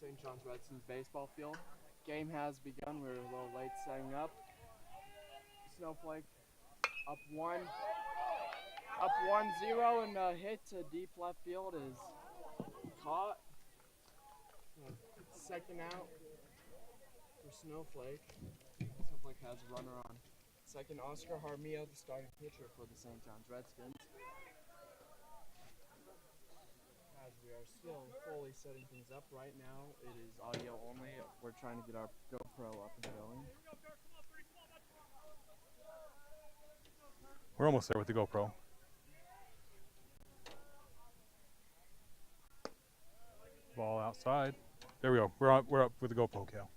St. Johns Redskins baseball field. Game has begun. We're a little late setting up. Snowflake up 1-0, and a hit to deep left field is caught. Second out for Snowflake. Snowflake has a runner on second. Oscar Jaramillo, the starting pitcher for the St. Johns Redskins. As we are still fully setting things up right now, it is audio only. We're trying to get our GoPro up and going. We're almost there with the GoPro. Ball outside. There we go. We're up with the GoPro, Cal.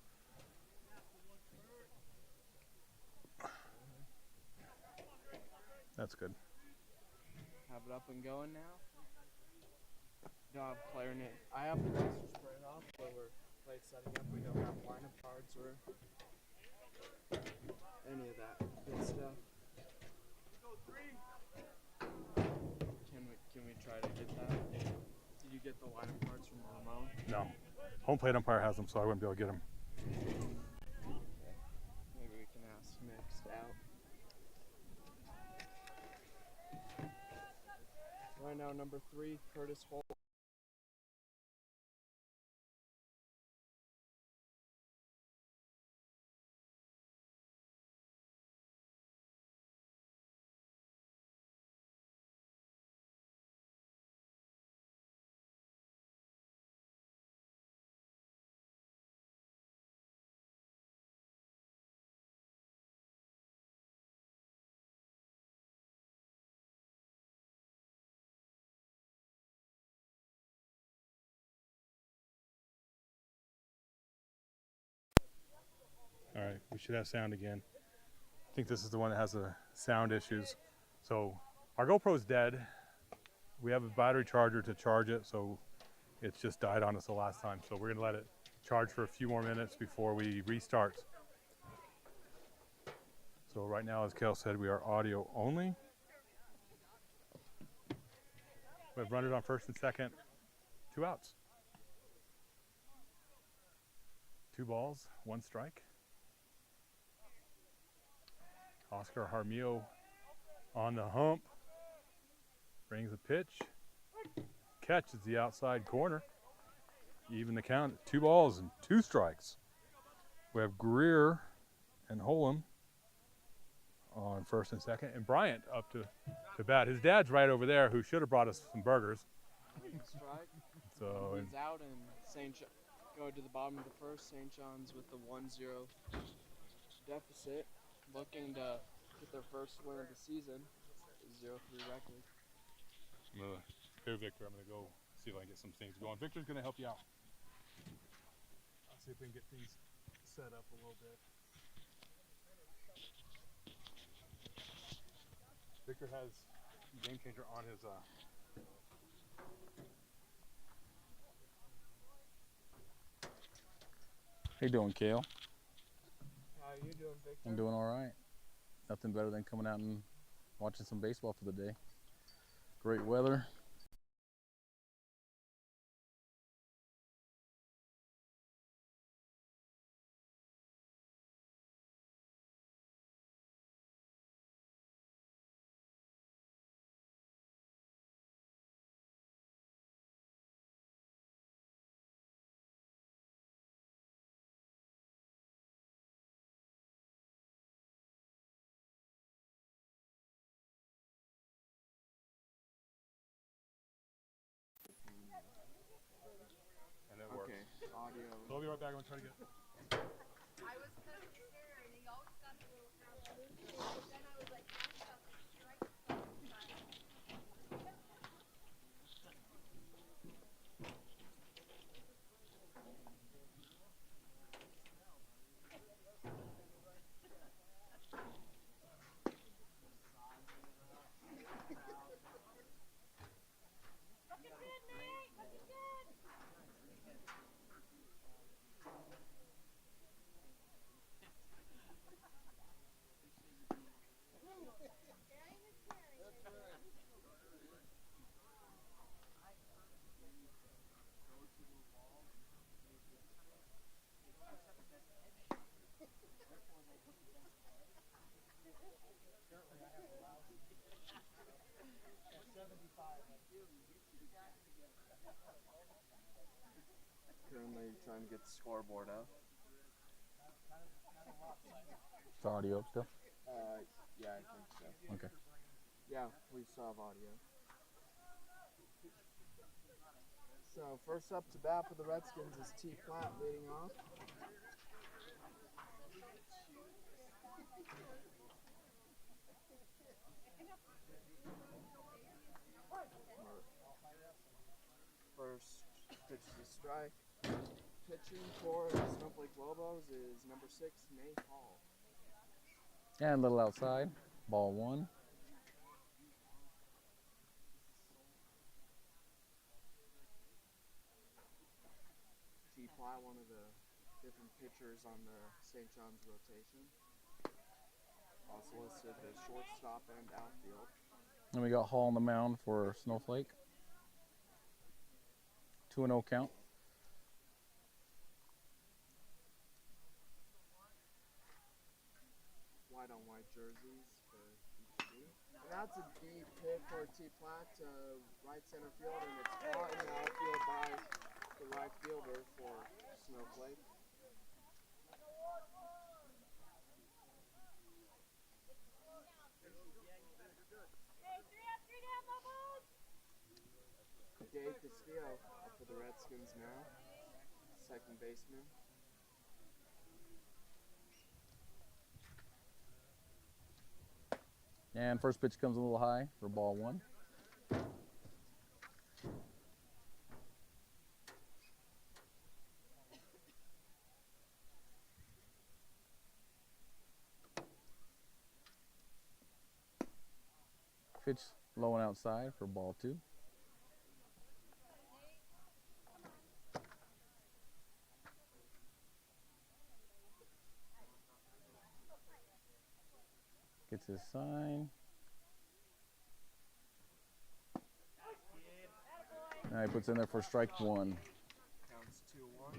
That's good. Have it up and going now. Don't have player name. I have the roster spread off, but we're late setting up. We don't have lineup cards or any of that good stuff. Can we try to get that? Did you get the lineup cards from Ramon? No. Home plate umpire has them, so I wouldn't be able to get them. Maybe we can ask next out. Right now, number 3, Curtis Holt. All right, we should have sound again. I think this is the one that has the sound issues. So our GoPro's dead. We have a battery charger to charge it, so it's just died on us the last time. So we're gonna let it charge for a few more minutes before we restart. So right now, as Kel said, we are audio only. We have runners on first and second, 2 outs. 2 balls, 1 strike. Oscar Jaramillo on the hump, brings a pitch, catches the outside corner. Even the count, 2 balls and 2 strikes. We have Greer and Holm on first and second, and Bryant up to bat. His dad's right over there, who should have brought us some burgers. Strike. So he's out, and go to the bottom of the first. St. John's with the 1-0 deficit, looking to get their first win of the season, 0-3 record. Here, Victor, I'm going to go see if I can get some things going. Victor's going to help you out. I'll see if we can get things set up a little bit. Victor has Game Changer on his How you doing, Kale? How you doing, Victor? I'm doing all right. Nothing better than coming out and watching some baseball for the day. Great weather. And it works. Okay, audio. So I'll be right back. I'm going to try to get... I was kind of scared, and he always got the little sound solution. But then I was like, I got the strike sign. Currently trying to get the scoreboard up. Is the audio up still? Yeah, I think so. Okay. Yeah, we still have audio. So first up to bat for the Redskins is T. Platt leading off. First pitch is a strike. Pitching for the Snowflake Lobos is number 6, Nate Hall. And a little outside. Ball 1. T. Platt, one of the different pitchers on the St. Johns rotation. Also listed as shortstop and outfield. And we got Hall on the mound for Snowflake. 2-0 count. White on white jerseys for each team. And that's a deep hit for T. Platt to right center field, and it's caught in the outfield by the right fielder for Snowflake. Dave Castillo up for the Redskins now, second baseman. And first pitch comes a little high for ball 1. Pitch low and outside for ball 2. Gets his sign. Now he puts in there for strike 1. Counts 2-1.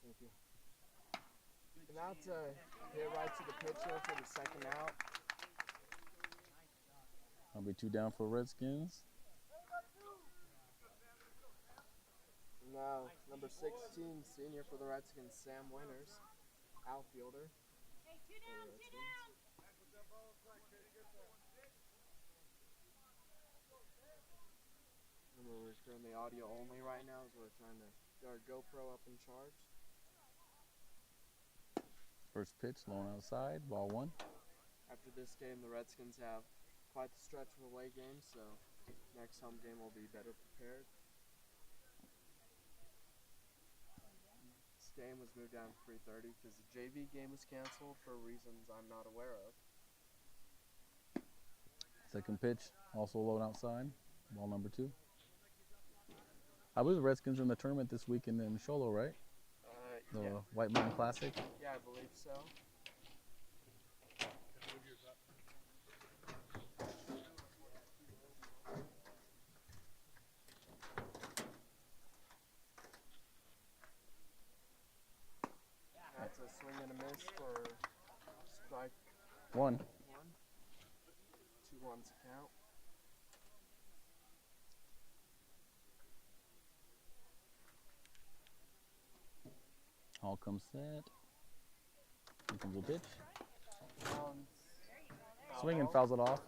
Thank you. And that's a hit right to the pitcher for the second out. That'll be 2 down for Redskins. Now, number 16, senior for the Redskins, Sam Winters, outfielder. Remember, we're currently audio only right now as we're trying to get our GoPro up and charged. First pitch, low and outside, ball 1. After this game, the Redskins have quite the stretch of away games, so next home game will be better prepared. This game was moved down to 3:30 because the JV game was canceled for reasons I'm not aware of. Second pitch, also low and outside, ball number 2. I believe the Redskins are in the tournament this weekend in Sholo, right? The Yeah. White Mountain Classic. Yeah, I believe so. That's a swing and a miss for strike 1. 1. 2-1's count. All comes set. Here comes the pitch. Swing and fouls it off.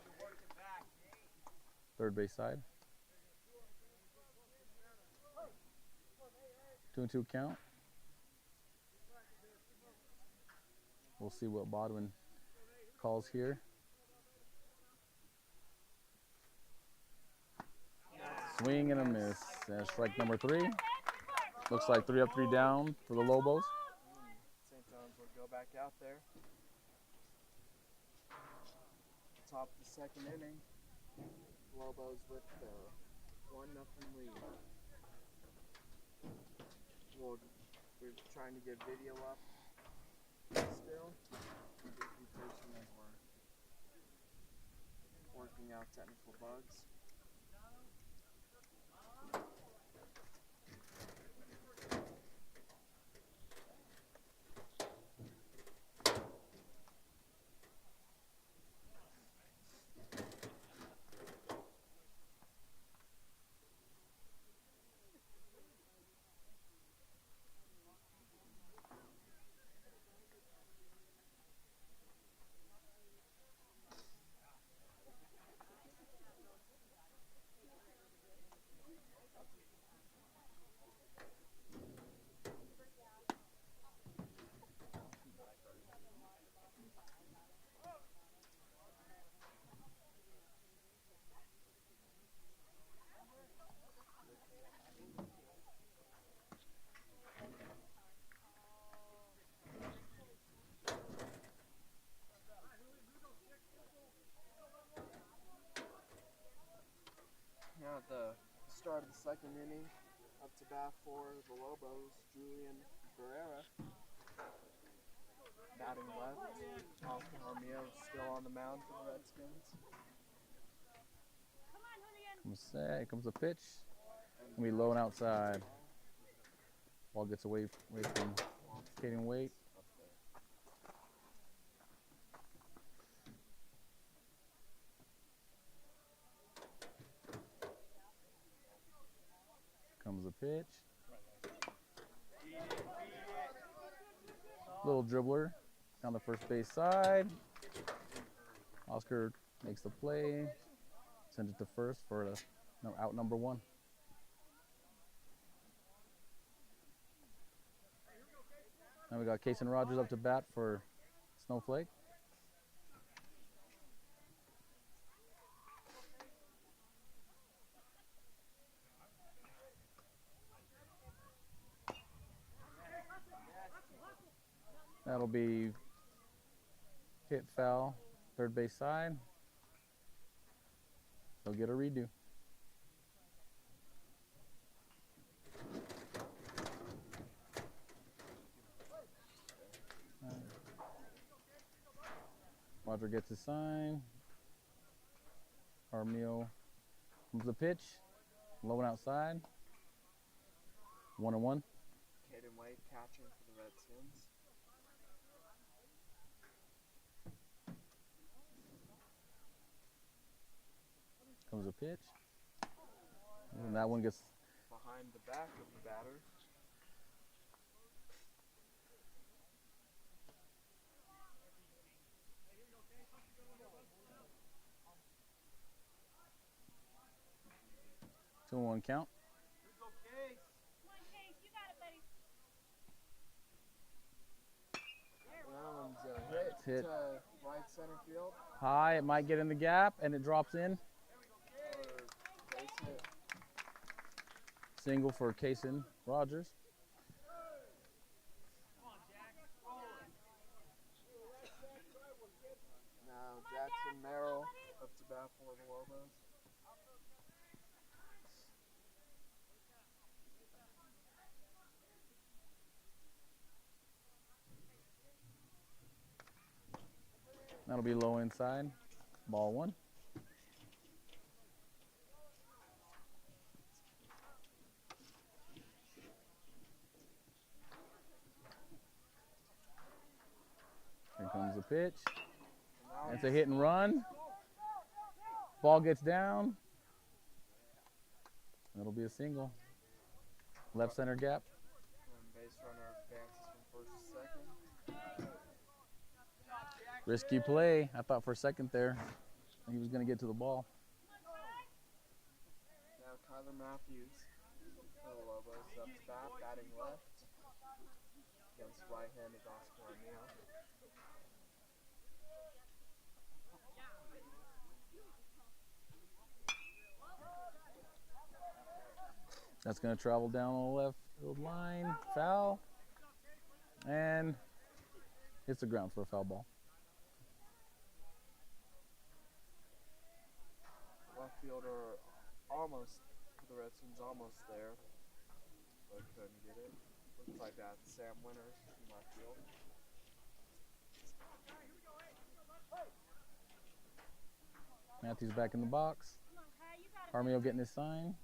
Third base side. 2-2 count. We'll see what Bodwin calls here. Swing and a miss. And strike number 3. Looks like 3 up, 3 down for the Lobos. St. John's will go back out there. Top of the second inning. Lobos with the 1-0 lead. We're trying to get video up still. Be patient as we're working out technical bugs. at the start of the second inning. Up to bat for the Lobos, Julian Barrera. Batting left. Oscar Armio still on the mound for the Redskins. Comes a pitch. Gonna be low and outside. Ball gets away from Caden Wait. Up there. Comes a pitch. Little dribbler down the first base side. Oscar makes the play. Sends it to first for out number 1. Now we got Kason Rogers up to bat for Snowflake. That'll be hit foul, third base side. They'll get a redo. Roger gets his sign. Armio comes the pitch. Low and outside. 1-1. Caden White catching for the Redskins. Comes a pitch. And that one gets Behind the back of the batter. to 1 count. That one's a hit, Hit. to right center field. High, it might get in the gap, and it drops in. Or base hit. Single for Kason Rogers. Now Jackson Merrill up to bat for the Lobos. That'll be low inside. Ball 1. Here comes the pitch. It's a hit and run. Ball gets down. That'll be a single. Left center gap. And base runner advances from first to second. Risky play. I thought for a second there he was going to get to the ball. Now Tyler Matthews for the Lobos up to bat, batting left against right-handed Oscar Armio. That's going to travel down on the left field line. Foul. And hits the ground for a foul ball. Left fielder almost, for the Redskins, almost there, but couldn't get it. Looks like that's Sam Winters from left field. Matthews back in the box. Armio getting his sign.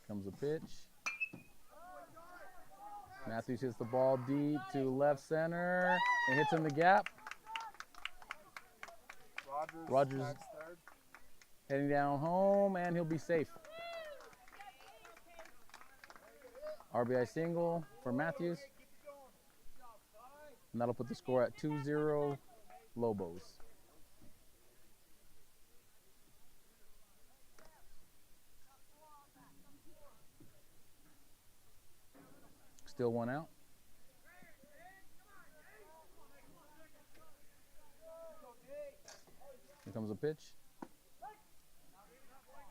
Comes a pitch. Matthews hits the ball deep to left center and hits in the gap. Rogers Tags third. heading down home, and he'll be safe. RBI single for Matthews. And that'll put the score at 2-0 Lobos. Still 1 out. Here comes a pitch.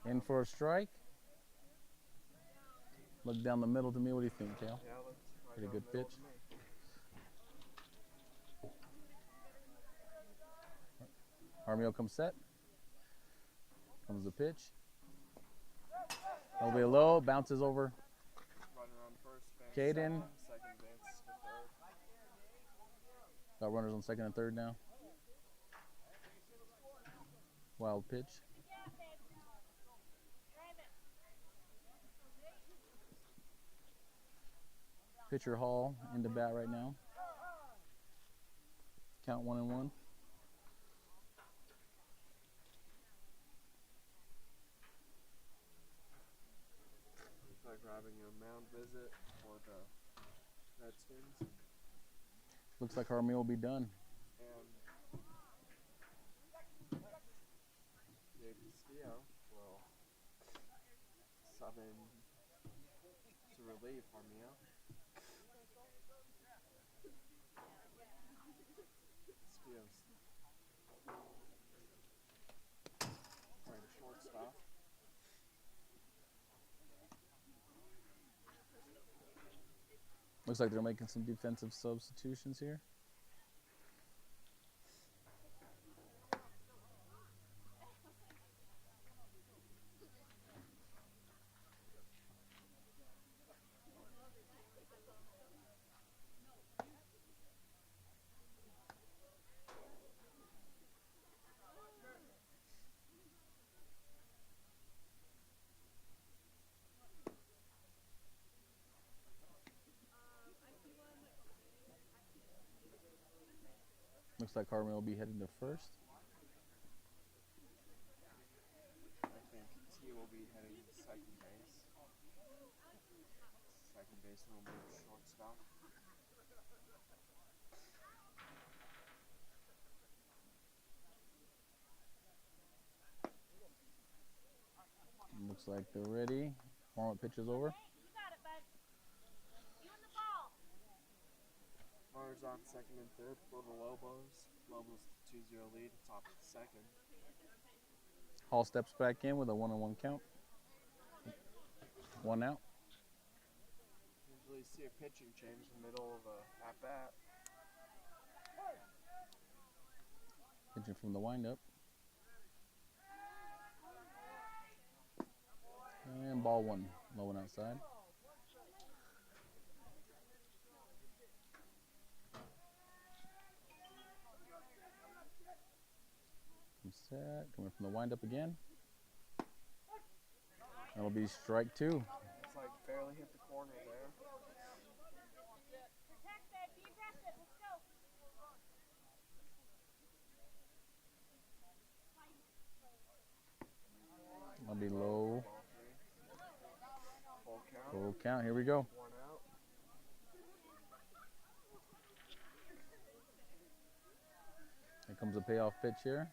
In for a strike. Look down the middle to me. What do you think, Cal? Yeah, looks right Pretty down good the middle pitch. to me. Armio comes set. Comes the pitch. That'll be low, bounces over Runner on first base. Caden. Second base to third. Got runners on second and third now. Wild pitch. Pitcher Hall into bat right now. Count 1-1. Looks like we're having a mound visit for the Redskins. Looks like our meal will be done. And Jay Castillo will sub in to relieve Armio. Castillo's playing shortstop. Looks like they're making some defensive substitutions here. Looks like Carmen will be heading to first. I think T will be heading to second base. Second baseman will move to shortstop. Looks like they're ready. Warm-up pitch is over. Runners on second and third for the Lobos. Lobos 2-0 lead, top of the second. Hall steps back in with a 1-1 count. 1 out. Usually see a pitching change in the middle of a at-bat. Pitching from the windup. And ball 1, low and outside. Set, coming from the windup again. That'll be strike 2. It's like barely hit the corner there. That'll be low. Ball 3. Full count. Full count. Here we go. 1 out. Here comes a payoff pitch here.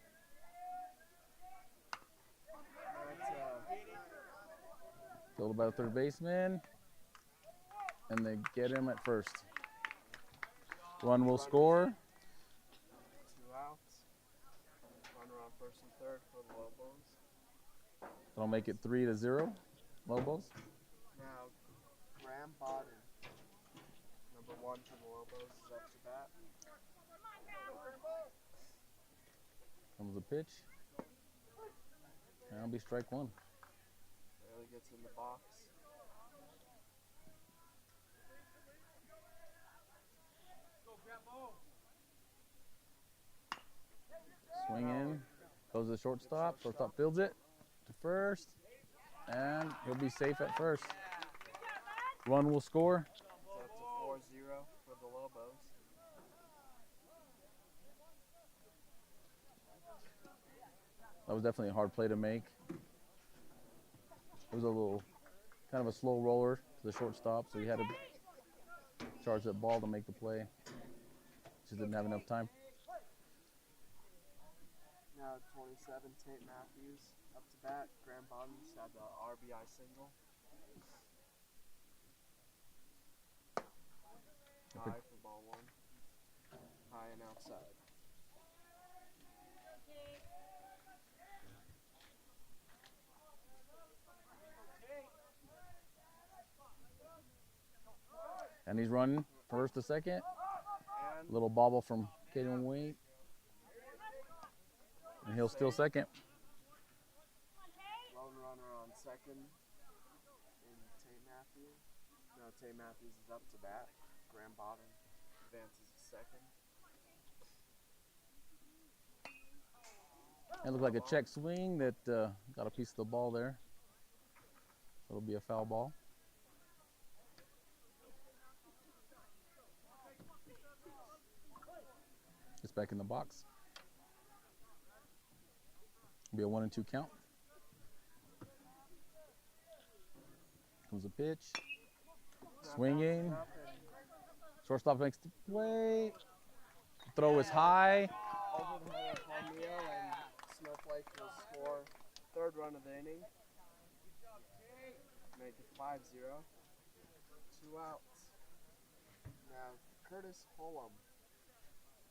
Fielded by the third baseman. And they get him at first. Run will score. 2 outs. Runner on first and third for the Lobos. That'll make it 3-0. Lobos. Now, Graham Bodden, number 1 for the Lobos, is up to bat. Comes the pitch. And that'll be strike 1. Barely gets in the box. Swing in. Goes to the shortstop. Shortstop fields it to first. And he'll be safe at first. Run will score. So it's a 4-0 for the Lobos. That was definitely a hard play to make. It was a little, kind of a slow roller to the shortstop, so he had to charge that ball to make the play. Just didn't have enough time. Now 27, Tate Matthews up to bat. Graham Bodden just had the RBI single. High for ball 1. High and outside. And he's running first to second. And Little bobble from Caden Waite. And he'll steal second. second in Tay Matthews. No, Tay Matthews is up to bat. Graham Bottom advances to second. It looked like a check swing that got a piece of the ball there. So it'll be a foul ball. Gets back in the box. It'll be a 1-2 count. Comes a pitch. Swinging. Shortstop makes the play. Throw is high. Over the head of Palmio, and Snowflake will score third run of the inning. Make it 5-0. 2 outs. Now Curtis Holm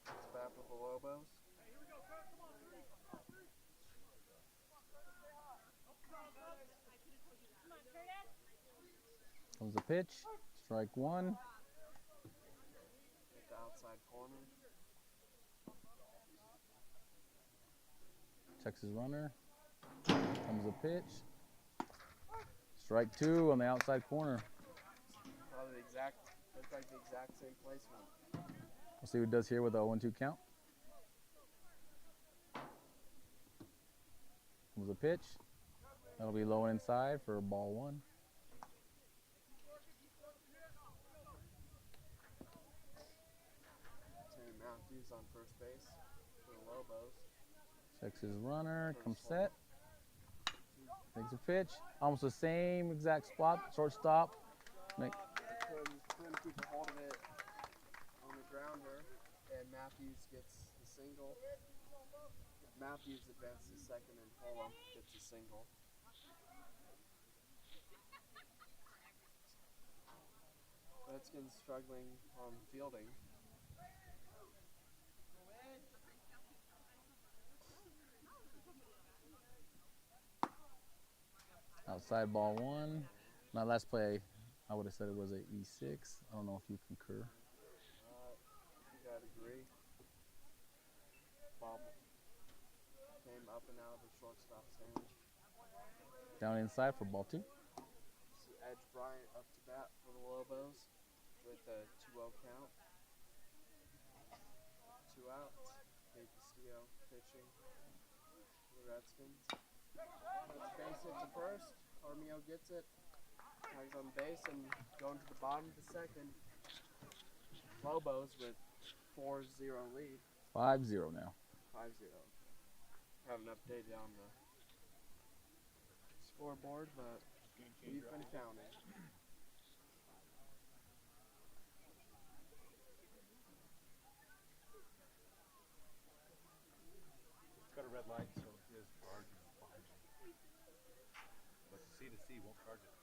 is back with the Lobos. Comes a pitch. Strike one. At the outside corner. Checks his runner. Comes a pitch. Strike two on the outside corner. Probably looks like the exact same placement. We'll see what it does here with a 1-2 count. Comes a pitch. That'll be low and inside for ball one. Tay Matthews on first base for the Lobos. Checks his runner. Comes set. Takes a pitch. Almost the same exact spot. Shortstop. Couldn't keep a hold of it on the grounder, and Matthews gets the single. Matthews advances to second, and Holm gets a single. Redskins struggling on fielding. Outside ball one. My last play, I would have said it was a E6. I don't know if you concur. You gotta agree. Bob came up and out of the shortstop stand. Down inside for ball two. Edge Bryant up to bat for the Lobos with a 2-0 count. 2 outs. Dave Castillo pitching for the Redskins. That's base hit to first. Armio gets it. Tags on base and going to the bottom of the second. Lobos with 4-0 lead. 5-0 now. 5-0. Haven't updated on the scoreboard, but we've been counting. It's got a red light, so it is charging behind me. But the C to C won't charge it.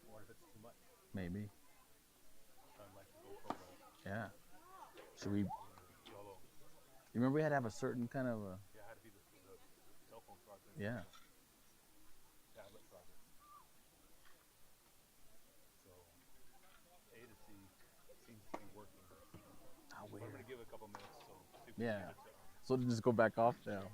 Or if it's too much. Maybe. Kind of like the GoPro does. Yeah. Should we? YOLO. You remember we had to have a certain kind of a. Yeah, it had to be the cell phone charger. Yeah. Tablet charger. So A to C seems to be working. How But I'm weird. gonna give it a couple minutes so see if we Yeah. can get it to, So just go back off now.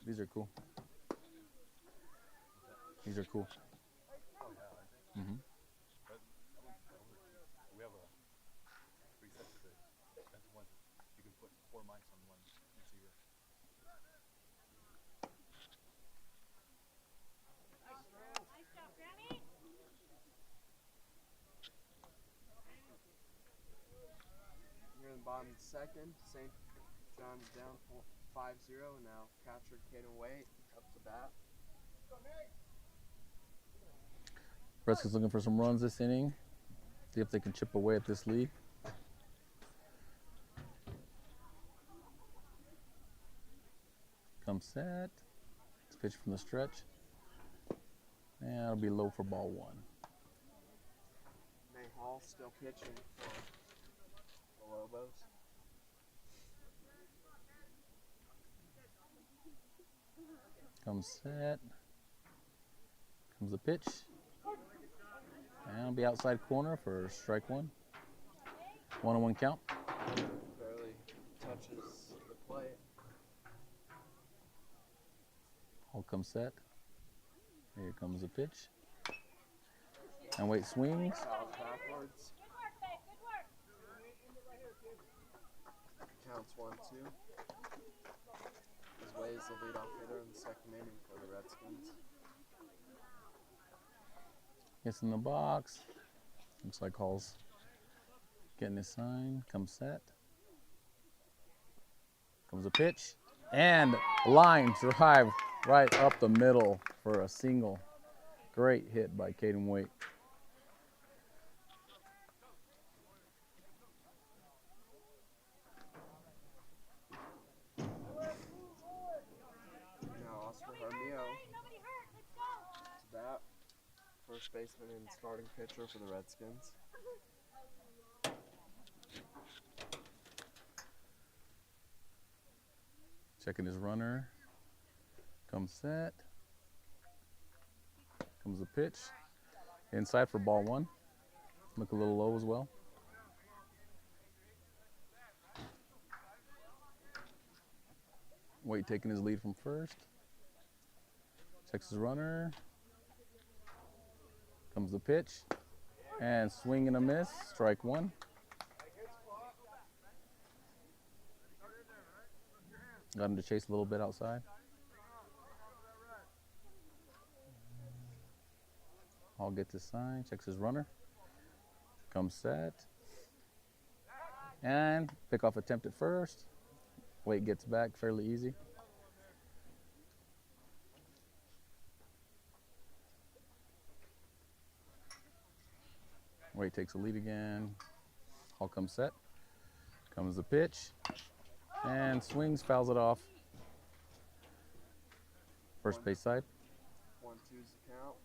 These are cool. These are cool. Oh yeah, aren't they? Mm-hmm. But we have a preset to the expensive ones. You can put 4 mics on one receiver. Here in the bottom of the second, St. John's down 5-0. Now catcher Caden Waite up to bat. Redskins looking for some runs this inning. See if they can chip away at this lead. Comes set. It's pitch from the stretch. And it'll be low for ball one. May Hall still pitching for the Lobos. Comes set. Comes the pitch. And it'll be outside corner for strike one. 1-1 count. Barely All comes set. Here comes the pitch. And Waite swings. Fouls backwards. Counts 1-2. As Wade is the leadoff hitter in the second inning for the Redskins. Gets in the box. Looks like Hall's getting his sign. Comes set. Comes a pitch. And line drive right up the middle for a single. Great hit by Caden Waite. Now Oscar Jaramillo to bat. First baseman and starting pitcher for the Redskins. Checking his runner. Comes set. Comes the pitch. Inside for ball one. Look a little low as well. Waite taking his lead from first. Checks his runner. Comes the pitch. And swing and a miss. Strike one. Got him to chase a little bit outside. Hall gets his sign, checks his runner. Comes set. And pickoff attempt at first. Waite gets back fairly easy. Waite takes a lead again. Hall comes set. Comes the pitch. And swings, fouls it off. First base side. 1-2's the count.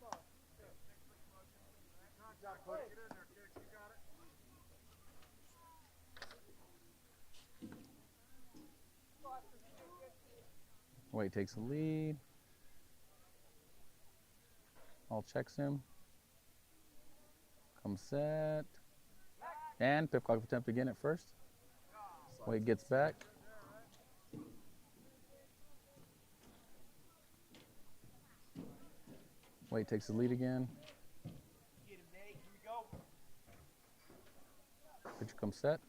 Waite takes the lead. Hall checks him. Comes set. And pickoff attempt again at first. Waite gets back. Waite takes the lead again. Pitcher comes set.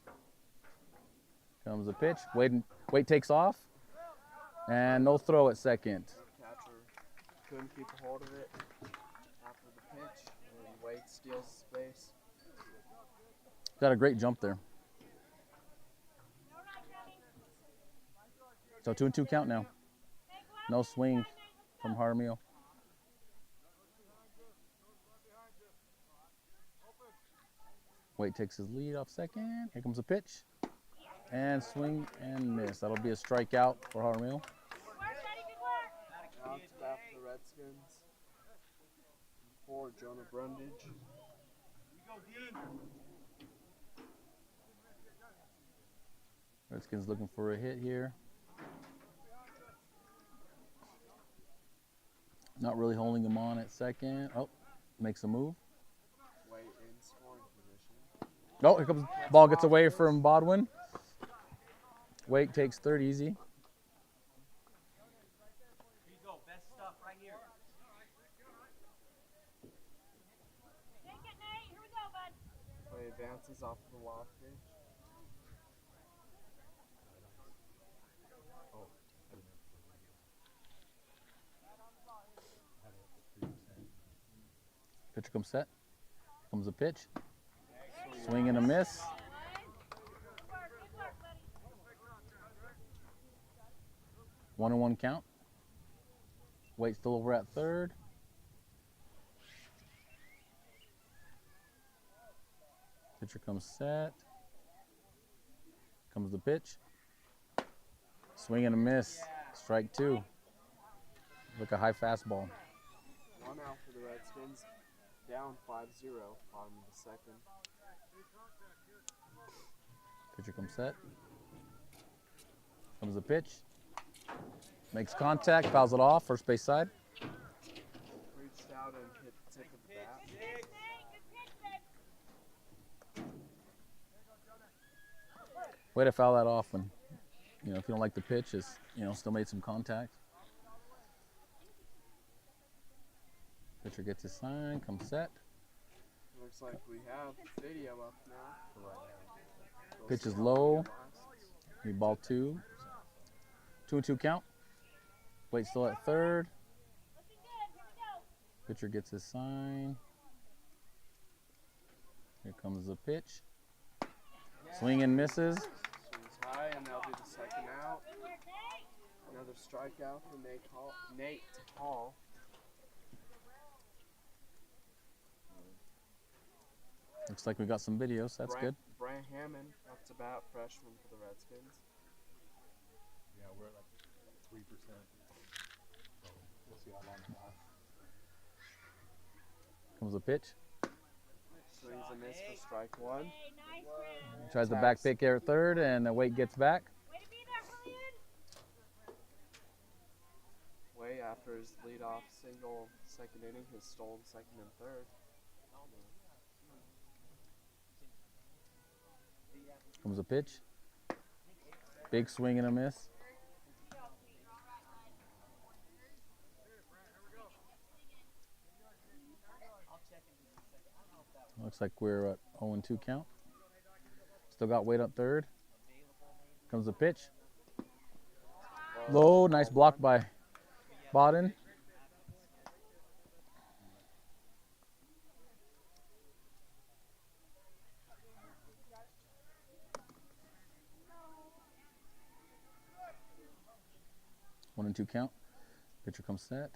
Comes the pitch. Waite takes off. And no throw at second. Catcher couldn't keep a hold of it after the pitch, and Wade steals space. Got a great jump there. So 2-2 count now. No swing from Jaramillo. Waite takes his lead off second. Here comes a pitch. And swing and miss. That'll be a strikeout for Jaramillo. Now to bat for the Redskins. For Jonah Brundage. Redskins looking for a hit here. Not really holding him on at second. Oh, makes a move. Wade in scoring position. Oh, here comes ball, gets away from Bodwin. Waite takes third easy. Here you go, best stuff right here. Take it, Nate. Here we go, bud. Wade advances off the wild pitch. Pitcher comes set. Comes a pitch. Swing and a miss. Good work, buddy. 1-1 count. Waite still over at third. Pitcher comes set. Comes the pitch. Swing and a miss. Strike two. Look, a high fastball. 1 out for the Redskins. Down 5-0, bottom of the second. Pitcher comes set. Comes the pitch. Makes contact, fouls it off, first base side. Reached out and hit the tip of the bat. Way to foul that off when, if you don't like the pitch, still made some contact. Pitcher gets his sign, comes set. Looks like we have video up now. We'll Pitch see is how long low. it lasts. We ball 2. 2-2 count. Wait still at third. Pitcher gets his sign. Here comes the pitch. Swing and misses. Swings high, and they'll do the second out. Another strikeout for Nate Hall. Looks like we got some videos. That's good. Brant Hammond up to bat, freshman for the Redskins. Yeah, we're at like 3%. So we'll see how long it lasts. Comes the pitch. Swings a miss for strike one. Tries the back pick here at third, and the Wait gets back. Way after his leadoff single second inning, his stolen second and third. Comes a pitch. Big swing and a miss. Looks like we're at 0-2 count. Still got Wade up third. Comes the pitch. Low, nice block by Bodden. One and two count. Pitcher comes set.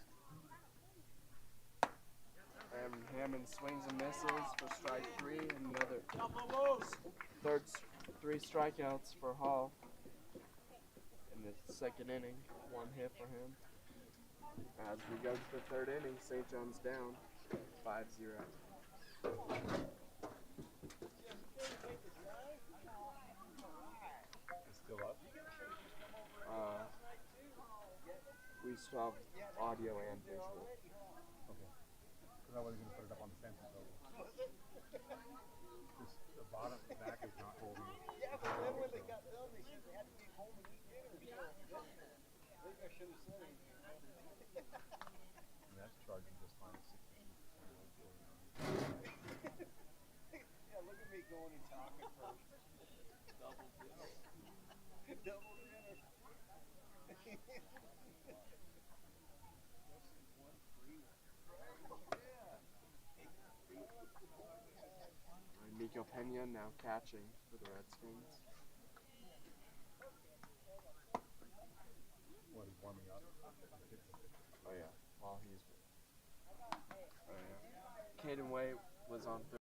Hammond swings and misses for strike three, and another three strikeouts for Hall in the second inning. One hit for him. As we go to the third inning, St. John's down 5-0. It's still up. We still have audio and visual. Okay. Because I wasn't going to put it up on the fence. So just the bottom back is not holding. Yeah, but then when they got done, they said they had to get home and eat dinner. So maybe I should have said anything. And that's charging just fine. 60. Yeah, look at me going and talking first. Double dinner. Double dinner. Miko Pena now catching for the Redskins. What, he's warming up? Oh yeah, while he's. Oh yeah. Caden Way was on third.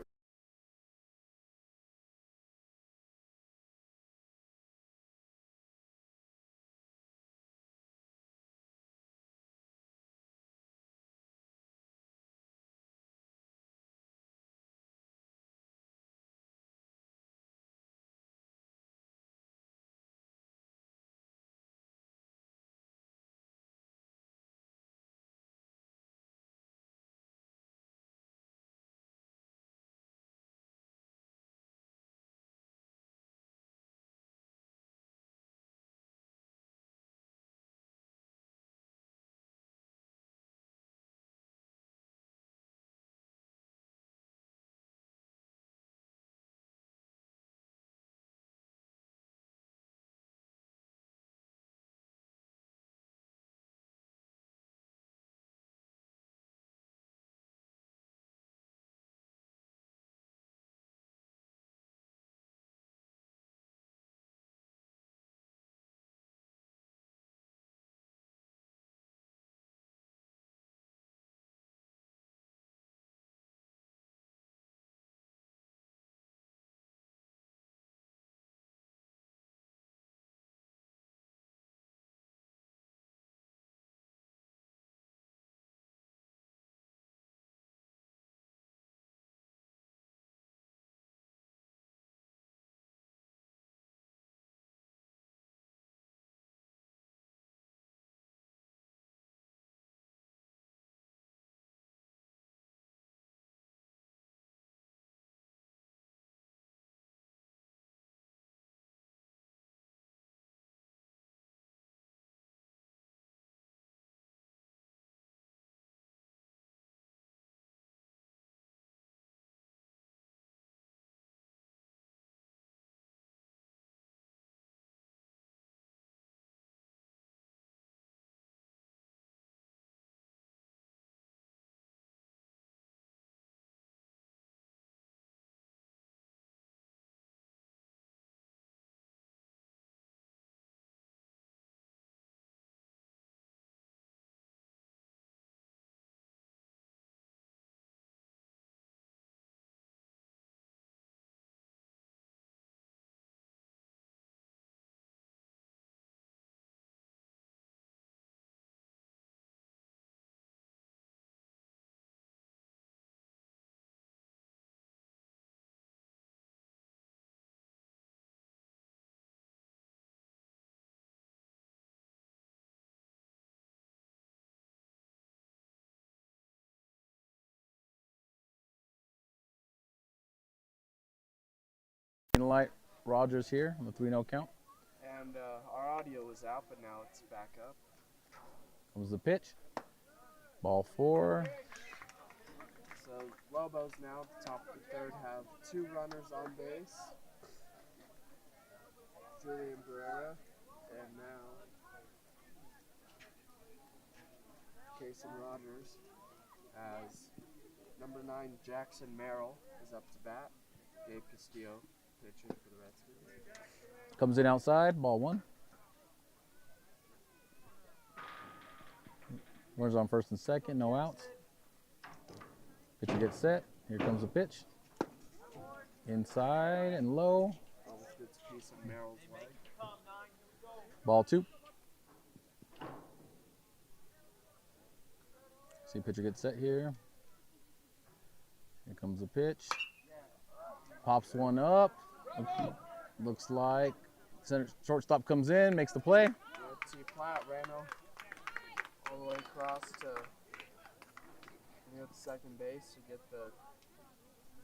green light Rogers here on the 3-0 count. And our audio was out, but now it's back up. Comes the pitch. Ball 4. So Lobos now at the top of the third have 2 runners on base. Julian Barrera and now Kason Rogers as number 9 Jackson Merrill is up to bat. Gabe Castillo pitching for the Redskins. Comes in outside, ball 1. Runners on first and second, no outs. Pitcher gets set. Here comes the pitch. Inside and low. Almost gets a piece of Merrill's leg. Ball 2. See pitcher gets set here. Here comes the pitch. Pops one up. Looks like center shortstop comes in, makes the play. T. Platt ran all the way across to near the second base to get the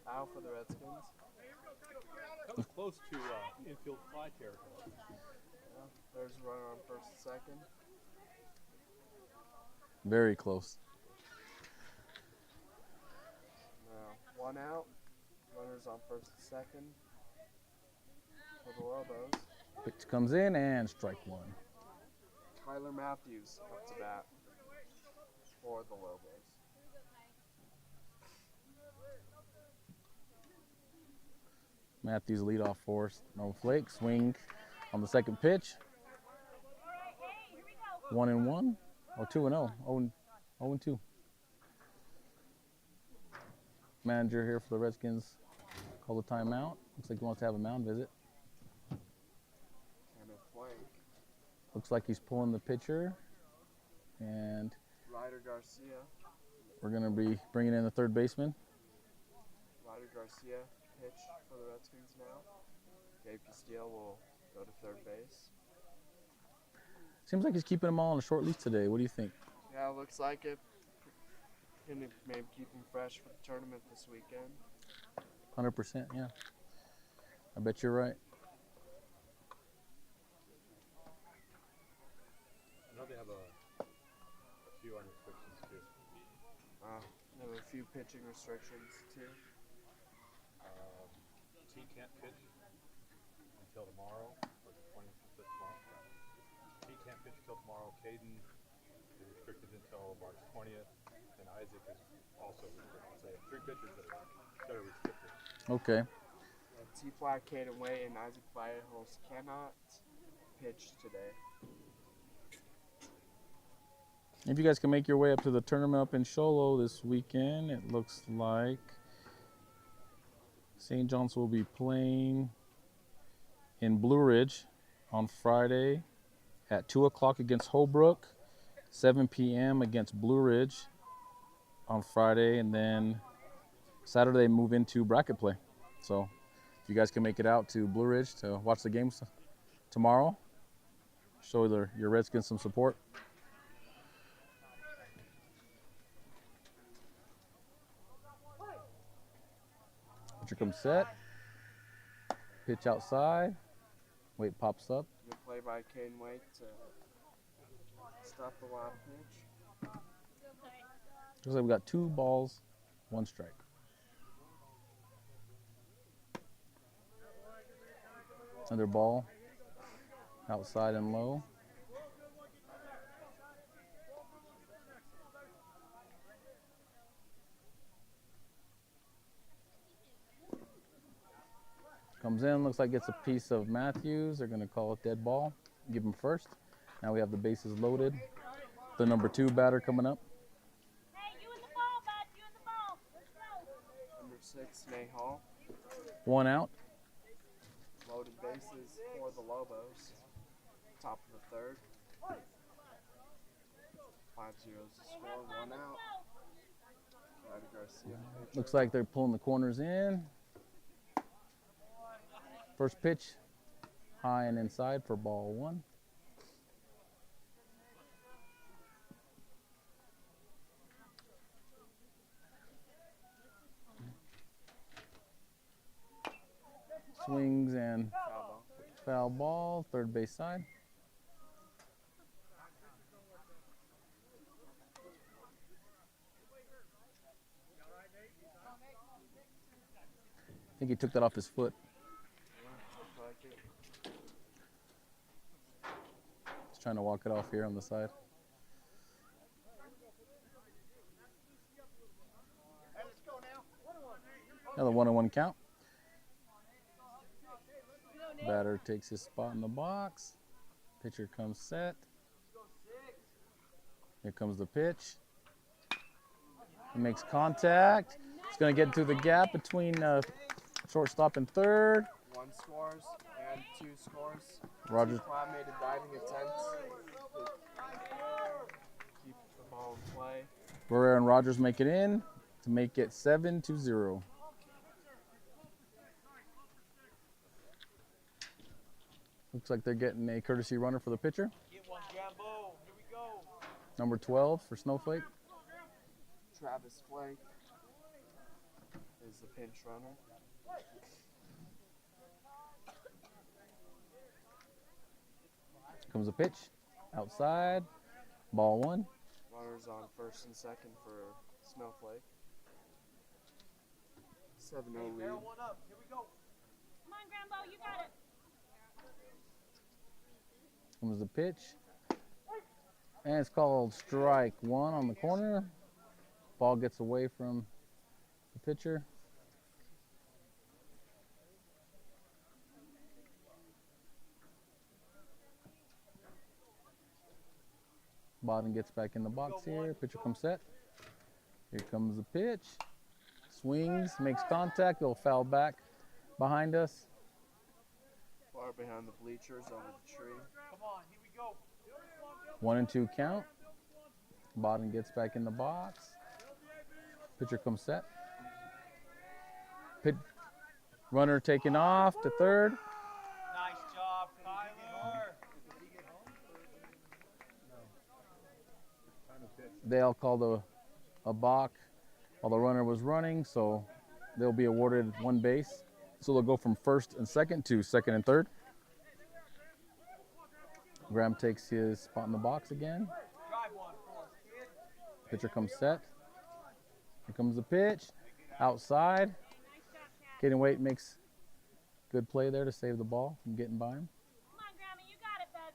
out for the Redskins. That was close to infield fly territory. Yeah, there's a runner on first and second. Very close. Now 1 out. Runners on first and second for the Lobos. Pitch comes in and strike 1. Tyler Matthews up to bat for the Lobos. Matthews lead off for Snowflake. Swing on the second pitch. 1-1 or 2-0. 0-2. Manager here for the Redskins called a timeout. Looks like he wants to have a mound visit. Kenneth Blank. Looks like he's pulling the pitcher. And Ryder Garcia. we're going to be bringing in the third baseman. Ryder Garcia pitch for the Redskins now. Gabe Castillo will go to third base. Seems like he's keeping them all on a short leash today. What do you think? Yeah, looks like it. Can maybe keep him fresh for the tournament this weekend. 100%, yeah. I bet you're right. I know they have a few restrictions too. They have a few pitching restrictions too. T can't pitch until tomorrow, or the 25th tomorrow. T can't pitch until tomorrow. Caden is restricted until March 20th, and Isaac is also restricted. So 3 pitchers that are restricted. Okay. T. Platt, Caden Way, and Isaac Vallejos cannot pitch today. If you guys can make your way up to the tournament up in Sholo this weekend, it looks like St. John's will be playing in Blue Ridge on Friday at 2 o'clock against Holbrook, 7 p.m. against Blue Ridge on Friday, and then Saturday move into bracket play. So if you guys can make it out to Blue Ridge to watch the games tomorrow, show your Redskins some support. Pitcher comes set. Pitch outside. Weight pops up. Good play by Caden Way to stop the wild pitch. Looks like we got 2 balls, 1 strike. Another ball outside and low. Comes in, looks like gets a piece of Matthews. They're going to call it dead ball. Give him first. Now we have the bases loaded. The number 2 batter coming up. Hey, you in the ball, bud. You in the ball. Let's go. Number 6, Nay Hall. 1 out. Loaded bases for the Lobos. Top of the third. 5-0 is the score. 1 out. Ryder Garcia. Looks like they're pulling the corners in. First pitch, high and inside for ball 1. Swings and Foul ball. foul ball, third base side. I think he took that off his foot. Looked like it. He's trying to walk it off here on the side. Another 1-1 count. Batter takes his spot in the box. Pitcher comes set. Here comes the pitch. He makes contact. It's going to get into the gap between shortstop and third. 1 scores and 2 scores. Rogers. Cloud made a diving attempt to keep the ball in play. Barrera and Rogers make it in to make it 7-0. Looks like they're getting a courtesy runner for the pitcher. Get one, Jambo. Here we go. Number 12 for Snowflake. Travis Flake is the pinch runner. Comes a pitch. Outside. Ball 1. Runners on first and second for Snowflake. 7-0 lead. Barrel one up. Here we go. Come on, Grambo, you got it. Comes the pitch. And it's called strike 1 on the corner. Ball gets away from the pitcher. Bottom gets back in the box here. Pitcher comes set. Here comes the pitch. Swings, makes contact. It'll foul back behind us. Far behind the bleachers over the tree. Come on. Here we go. 1-2 count. Bottom gets back in the box. Pitcher comes set. Runner taken off to third. Nice job, Kyler. They all called a balk while the runner was running, so they'll be awarded 1 base. So they'll go from first and second to second and third. Graham takes his spot in the box again. Drive one for us, kid. Pitcher comes set. Here comes the pitch. Outside. Caden Waite makes good play there to save the ball from getting by him. Come on, Grammy, you got it, bud.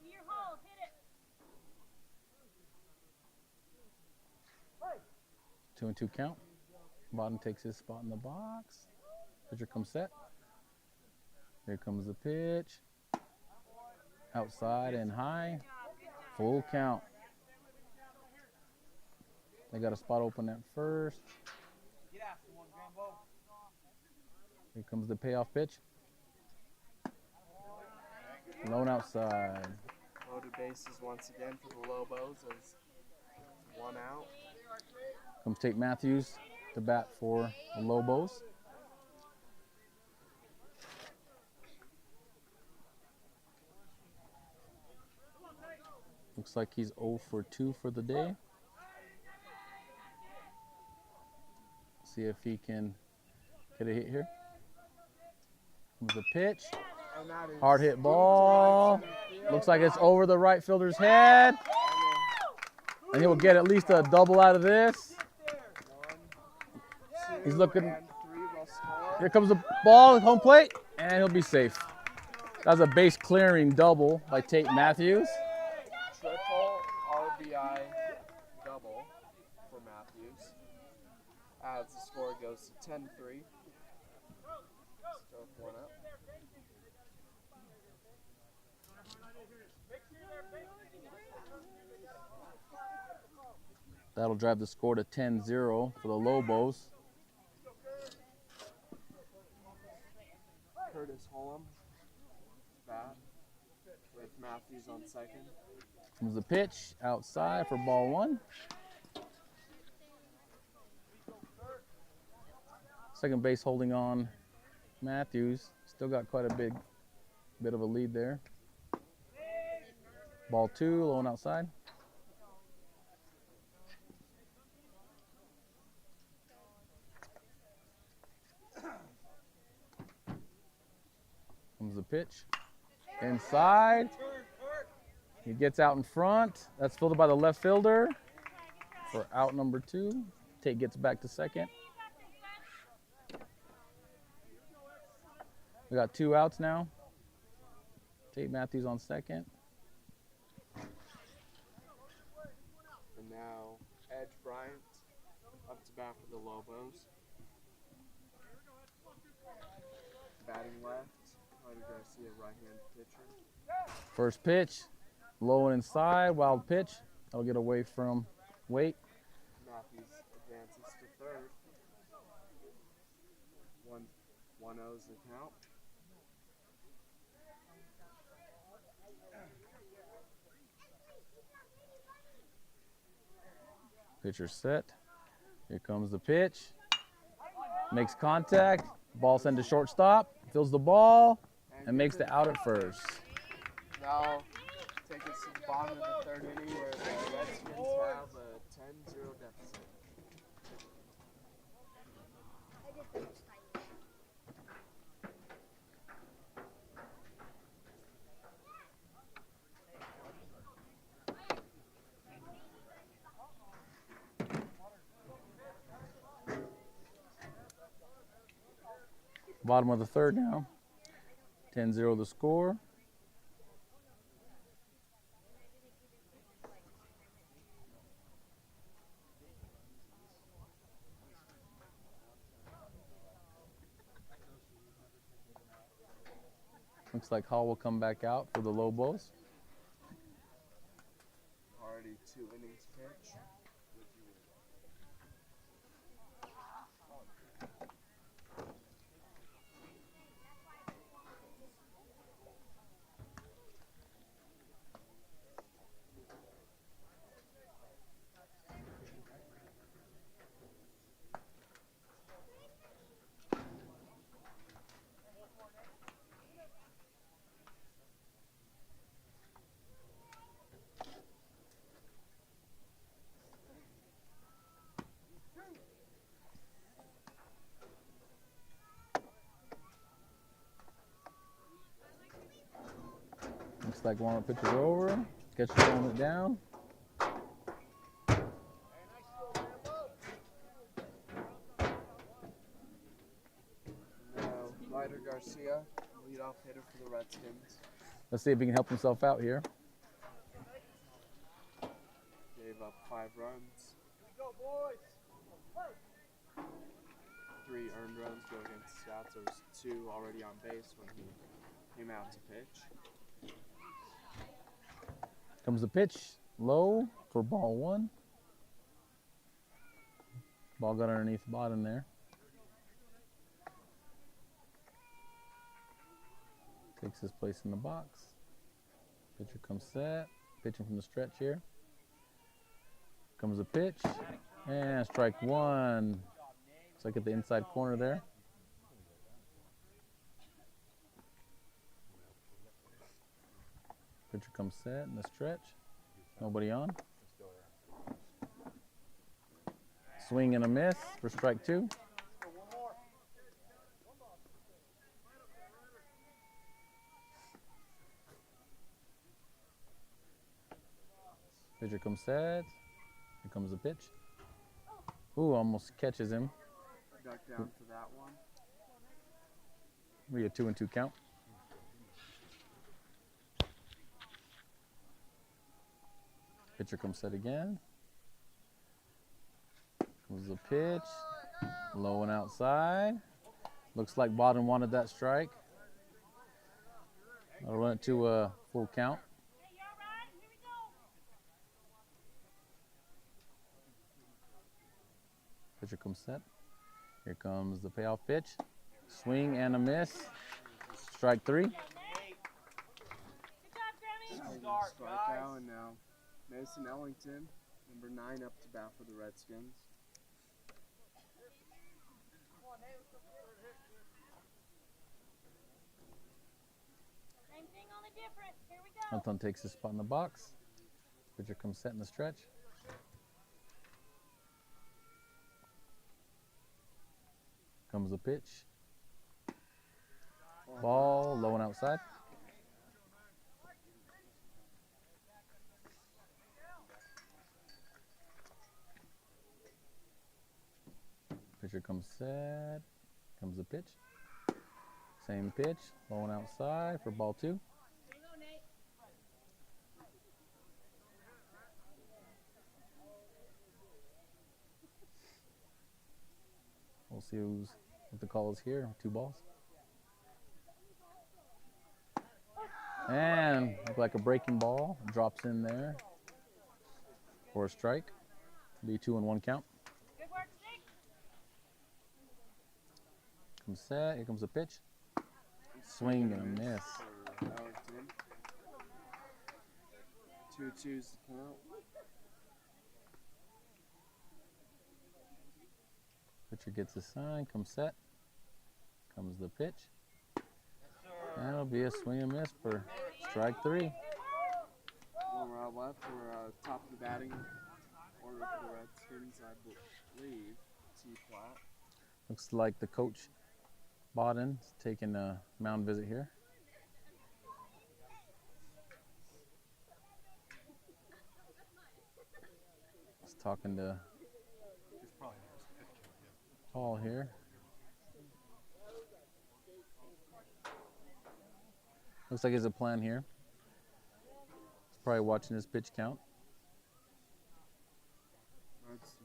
Do your hole, hit it. 2-2 count. Bottom takes his spot in the box. Pitcher comes set. Here comes the pitch. Outside and high. Full count. They got a spot open at first. Get after one, Grambo. Here comes the payoff pitch. Lone outside. Loaded bases once again for the Lobos as 1 out. Comes Tate Matthews to bat for the Lobos. Looks like he's 0 for 2 for the day. See if he can get a hit here. Comes the pitch. And that is Hard hit ball. Looks like it's over the right fielder's head. And he'll get at least a double out of this. He's looking. and 3 will score. Here comes the ball, home plate, and he'll be safe. That was a base clearing double by Tate Matthews. Triple RBI double for Matthews. As the score goes to 10-3. Still 1 up. That'll drive the score to 10-0 for the Lobos. Curtis Holm bat with Matthews on second. Comes the pitch outside for ball 1. Second base holding on Matthews. Still got quite a bit of a lead there. Ball 2, low and outside. pitch. Inside. He gets out in front. That's fielded by the left fielder for out number 2. Tate gets back to second. We got 2 outs now. Tate Matthews on second. And now Edge Bryant up to bat for the Lobos. Batting left, Ryder Garcia, right-hand pitcher. First pitch, low and inside, wild pitch. That'll get away from Waite. Matthews advances to third. 1-0's the count. Pitcher set. Here comes the pitch. Makes contact. Ball sent to shortstop. Fills the ball and makes the out at first. Now take us to the bottom of the third inning where the Redskins have a 10-0 deficit. Bottom of the third now. 10-0 the score. Looks like Hall will come back out for the Lobos. Already 2 innings pitched. Looks like warm-up pitch is over. Catcher throwing it down. Now Ryder Garcia, leadoff hitter for the Redskins. Let's see if he can help himself out here. Gave up 5 runs. Go, boys. 3 earned runs go against the Scouts. There was 2 already on base when he came out to pitch. Comes the pitch, low for ball 1. Ball got underneath the bottom there. Takes his place in the box. Pitcher comes set, pitching from the stretch here. Comes the pitch, and strike 1. Looks like at the inside corner there. Pitcher comes set in the stretch. Nobody on. Swing and a miss for strike 2. Pitcher comes set. Here comes the pitch. Ooh, almost catches him. Duck down for that one. We get 2-2 count. Pitcher comes set again. Comes the pitch. Low and outside. Looks like Bottom wanted that strike. I'll run it to a full count. Pitcher comes set. Here comes the payoff pitch. Swing and a miss. Strike 3. Strikeout, and now Mason Ellington, number 9, up to bat for the Redskins. Same thing, only different. Here we go. Anton takes his spot in the box. Pitcher comes set in the stretch. Comes the pitch. Ball, low and outside. Pitcher comes set, comes the pitch. Same pitch, low and outside for ball 2. We'll see what the call is here. 2 balls. And look like a breaking ball. Drops in there for a strike. Be 2-1 count. Comes set. Here comes the pitch. Swing and a miss. 2-2's the count. Pitcher gets a sign. Comes set. Comes the pitch. That'll be a swing and miss for strike 3. 1 round left. We're top of the batting order for the Redskins, I believe. T-flat. Looks like the coach Bodden is taking a mound visit here. He's talking to Paul here. Looks like he has a plan here. He's probably watching his pitch count. That's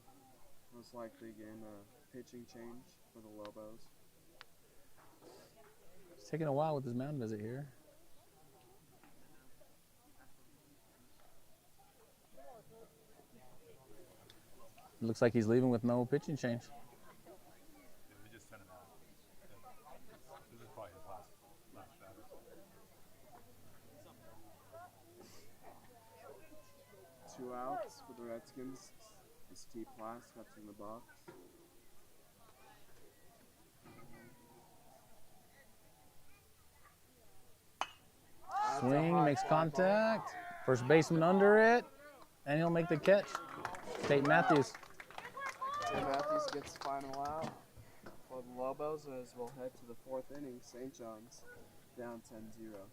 most likely getting a pitching change for the Lobos. It's taking a while with his mound visit here. It looks like he's leaving with no pitching change. We just sent him out. This is probably his last batter. 2 outs for the Redskins. It's T-flat, steps in the box. Swing, makes contact. First baseman under it, and he'll make the catch. Tate Matthews. Tate Matthews gets the final out for the Lobos as we'll head to the 4th inning. St. John's down 10-0.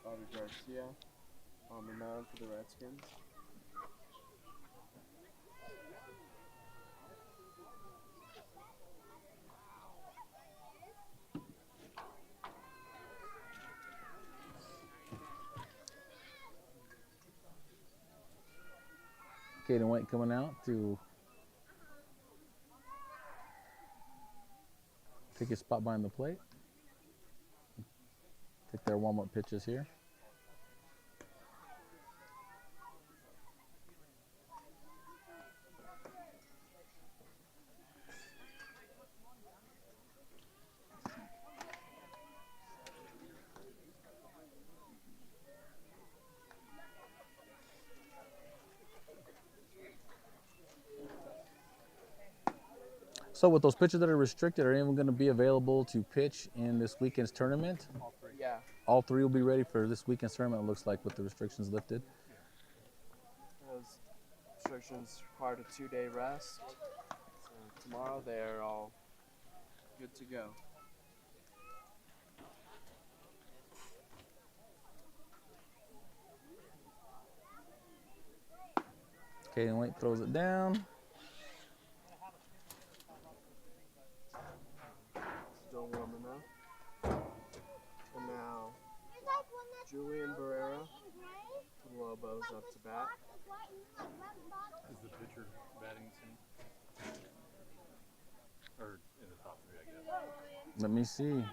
Bobby Garcia on the mound for the Redskins. Caden White coming out to take his spot behind the plate. Take their warm-up pitches here. So with those pitchers that are restricted, are anyone going to be available to pitch in this weekend's tournament? Yeah. All 3 will be ready for this weekend's tournament, it looks like, with the restrictions lifted. Those restrictions required a 2-day rest. So tomorrow they're all good to go. Caden White throws it down. Still warming up. And now, Julian Barrera for the Lobos up to bat. Is the pitcher batting the same? Or in the top 3, I guess. Let me see.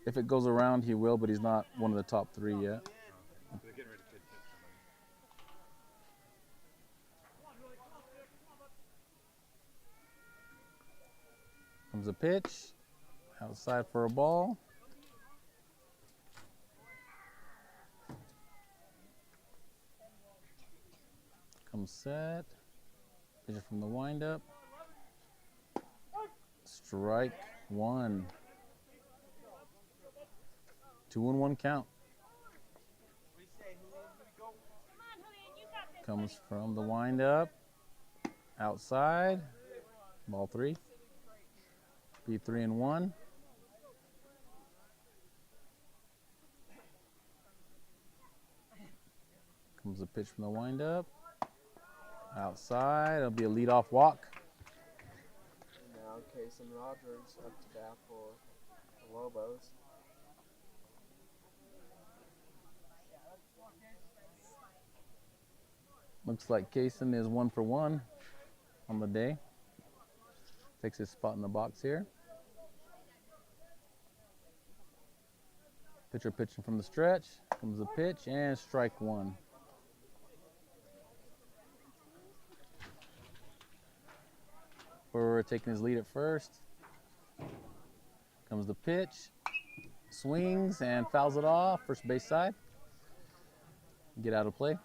If it goes around, he will, but he's not one of the top 3 yet. They're getting ready to pitch somebody. Comes a pitch. Outside for a ball. Comes set. Pitcher from the windup. Strike 1. 2-1 count. What do you say, Julian? Here we go. Comes from the windup. Outside. Ball 3. Be 3-1. Comes the pitch from the windup. Outside. It'll be a leadoff walk. Now Kason Rogers up to bat for the Lobos. Looks like Kason is 1 for 1 on the day. Takes his spot in the box here. Pitcher pitching from the stretch. Comes the pitch and strike 1. Brewer taking his lead at first. Comes the pitch. Swings and fouls it off. First base side. Get out of play.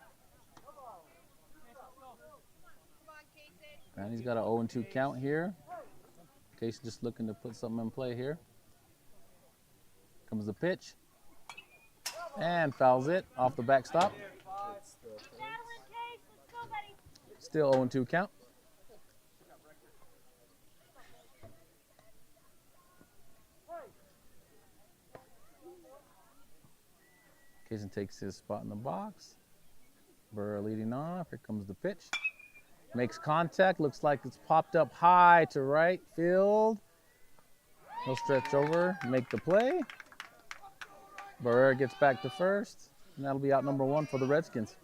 And he's got an 0-2 count here. Case just looking to put something in play here. Comes the pitch. And fouls it off the backstop. It's the fence. Still 0-2 count. Kaysen takes his spot in the box. Burr leading off. Here comes the pitch. Makes contact. Looks like it's popped up high to right field. He'll stretch over, make the play. Burr gets back to first. And that'll be out number 1 for the Redskins.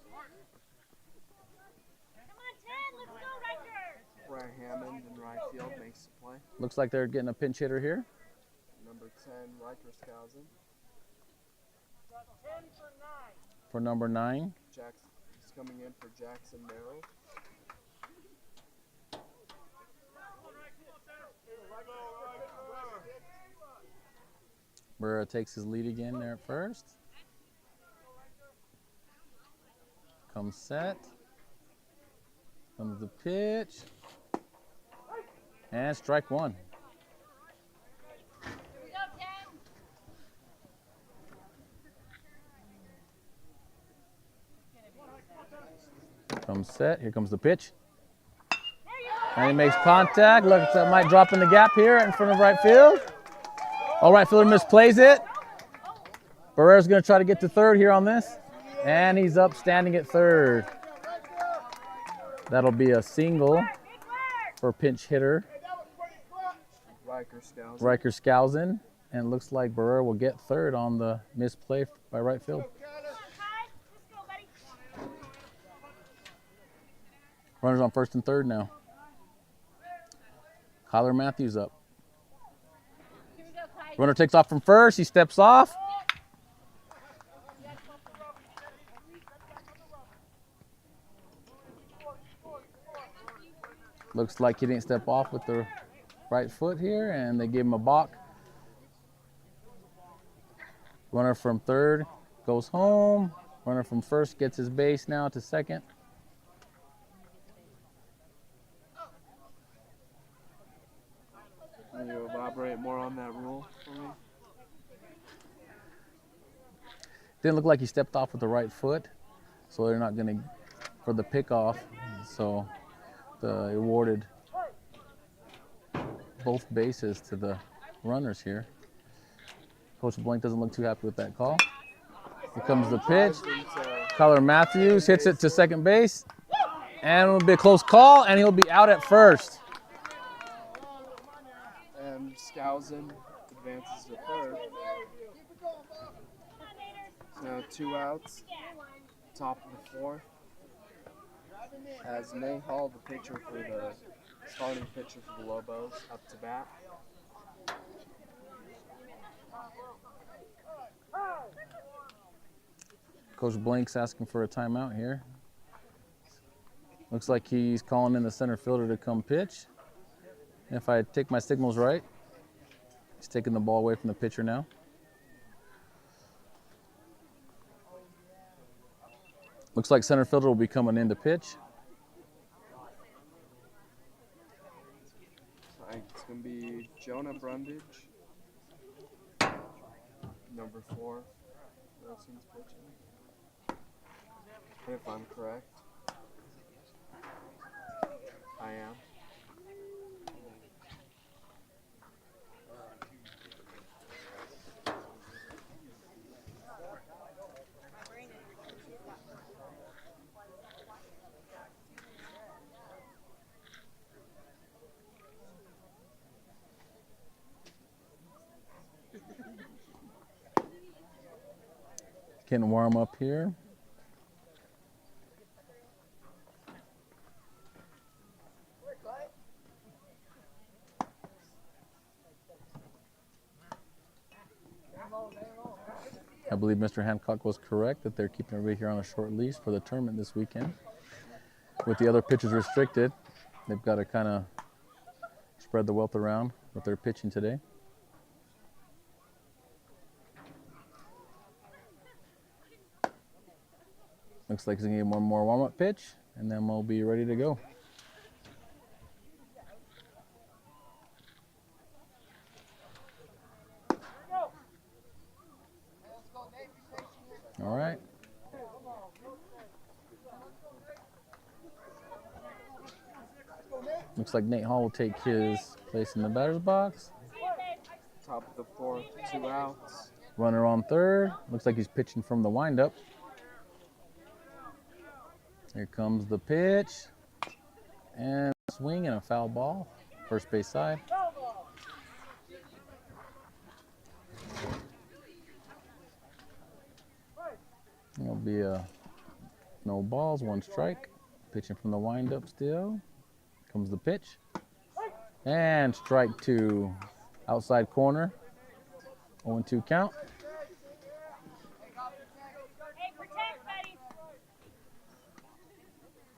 Brett Hammond in right field makes the play. Looks like they're getting a pinch hitter here. Number 10, Rikerskausen. For number 9. Jackson is coming in for Jackson Merrill. Burr takes his lead again there at first. Comes set. Comes the pitch. And strike 1. Comes set. Here comes the pitch. And he makes contact. Looks like might drop in the gap here in front of right field. All right fielder misplays it. Barrera's going to try to get to third here on this. And he's up standing at third. That'll be a single for pinch hitter Rikerskausen. And it looks like Barrera will get third on the misplay by right field. Runners on first and third now. Kyler Matthews up. Runner takes off from first. He steps off. Looks like he didn't step off with the right foot here, and they give him a balk. Runner from third goes home. Runner from first gets his base now to second. Can you elaborate more on that rule for me? Didn't look like he stepped off with the right foot, so they're not going to, for the pickoff, so they awarded both bases to the runners here. Coach Blank doesn't look too happy with that call. Here comes the pitch. Kyler Matthews hits it to second base, and it'll be a close call, and he'll be out at first. And Skousen advances to third. So 2 outs, top of the 4th. As May Hall, the pitcher for the starting pitcher for the Lobos, up to bat. Coach Blank's asking for a timeout here. Looks like he's calling in the center fielder to come pitch. If I take my signals right, he's taking the ball away from the pitcher now. Looks like center fielder will be coming in to pitch. It's going to be Jonah Brundage. Number 4, Wilson's pitching. If I'm correct. I am. Getting warm up here. I believe Mr. Hancock was correct that they're keeping everybody here on a short leash for the tournament this weekend. With the other pitchers restricted, they've got to kind of spread the wealth around with their pitching today. Looks like he's going to get one more warm-up pitch, and then we'll be ready to go. All right. Looks like Nate Hall will take his place in the batter's box. Top of the 4th, 2 outs. Runner on third. Looks like he's pitching from the windup. Here comes the pitch. And a swing and a foul ball. First base side. It'll be a no balls, 1 strike. Pitching from the windup still. Comes the pitch. And strike 2. Outside corner. 0-2 count. Hey, protect, buddy.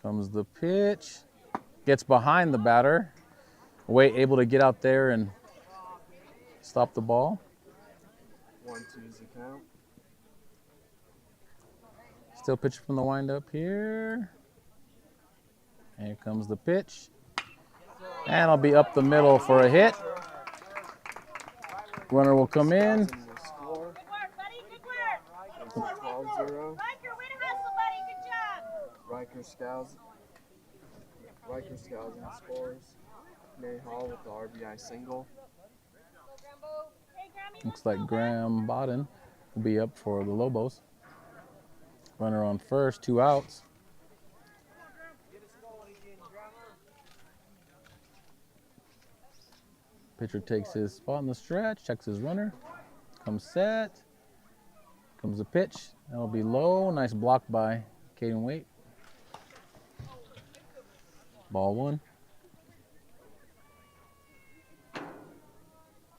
Comes the pitch. Gets behind the batter. Wait, able to get out there and stop the ball. 1-2 is the count. Still pitching from the windup here. And here comes the pitch. And I'll be up the middle for a hit. Runner will come in. Skousen will score. Good work, buddy. Good work. It's 12-0. Riker, way to hustle, buddy. Good job. Riker Skousen scores. Nate Hall with the RBI single. Hey, Grammy. Looks like Graham Bodden will be up for the Lobos. Runner on first, 2 outs. Pitcher takes his spot in the stretch, checks his runner, comes set, comes the pitch. That'll be low, nice block by Caden Waite. Ball 1.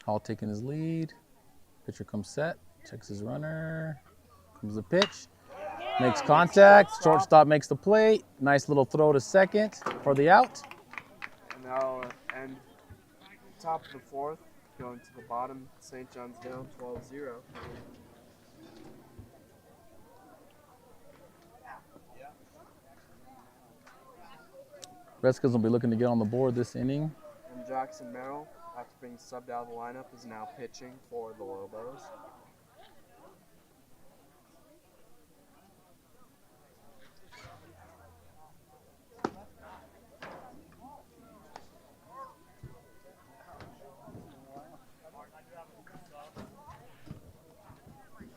Hall taking his lead. Pitcher comes set, checks his runner, comes the pitch. Makes contact, shortstop makes the play. Nice little throw to second for the out. And now end top of the 4th, going to the bottom. St. John's down 12-0. Redskins will be looking to get on the board this inning. And Jackson Merrill, after being subbed out of the lineup, is now pitching for the Lobos.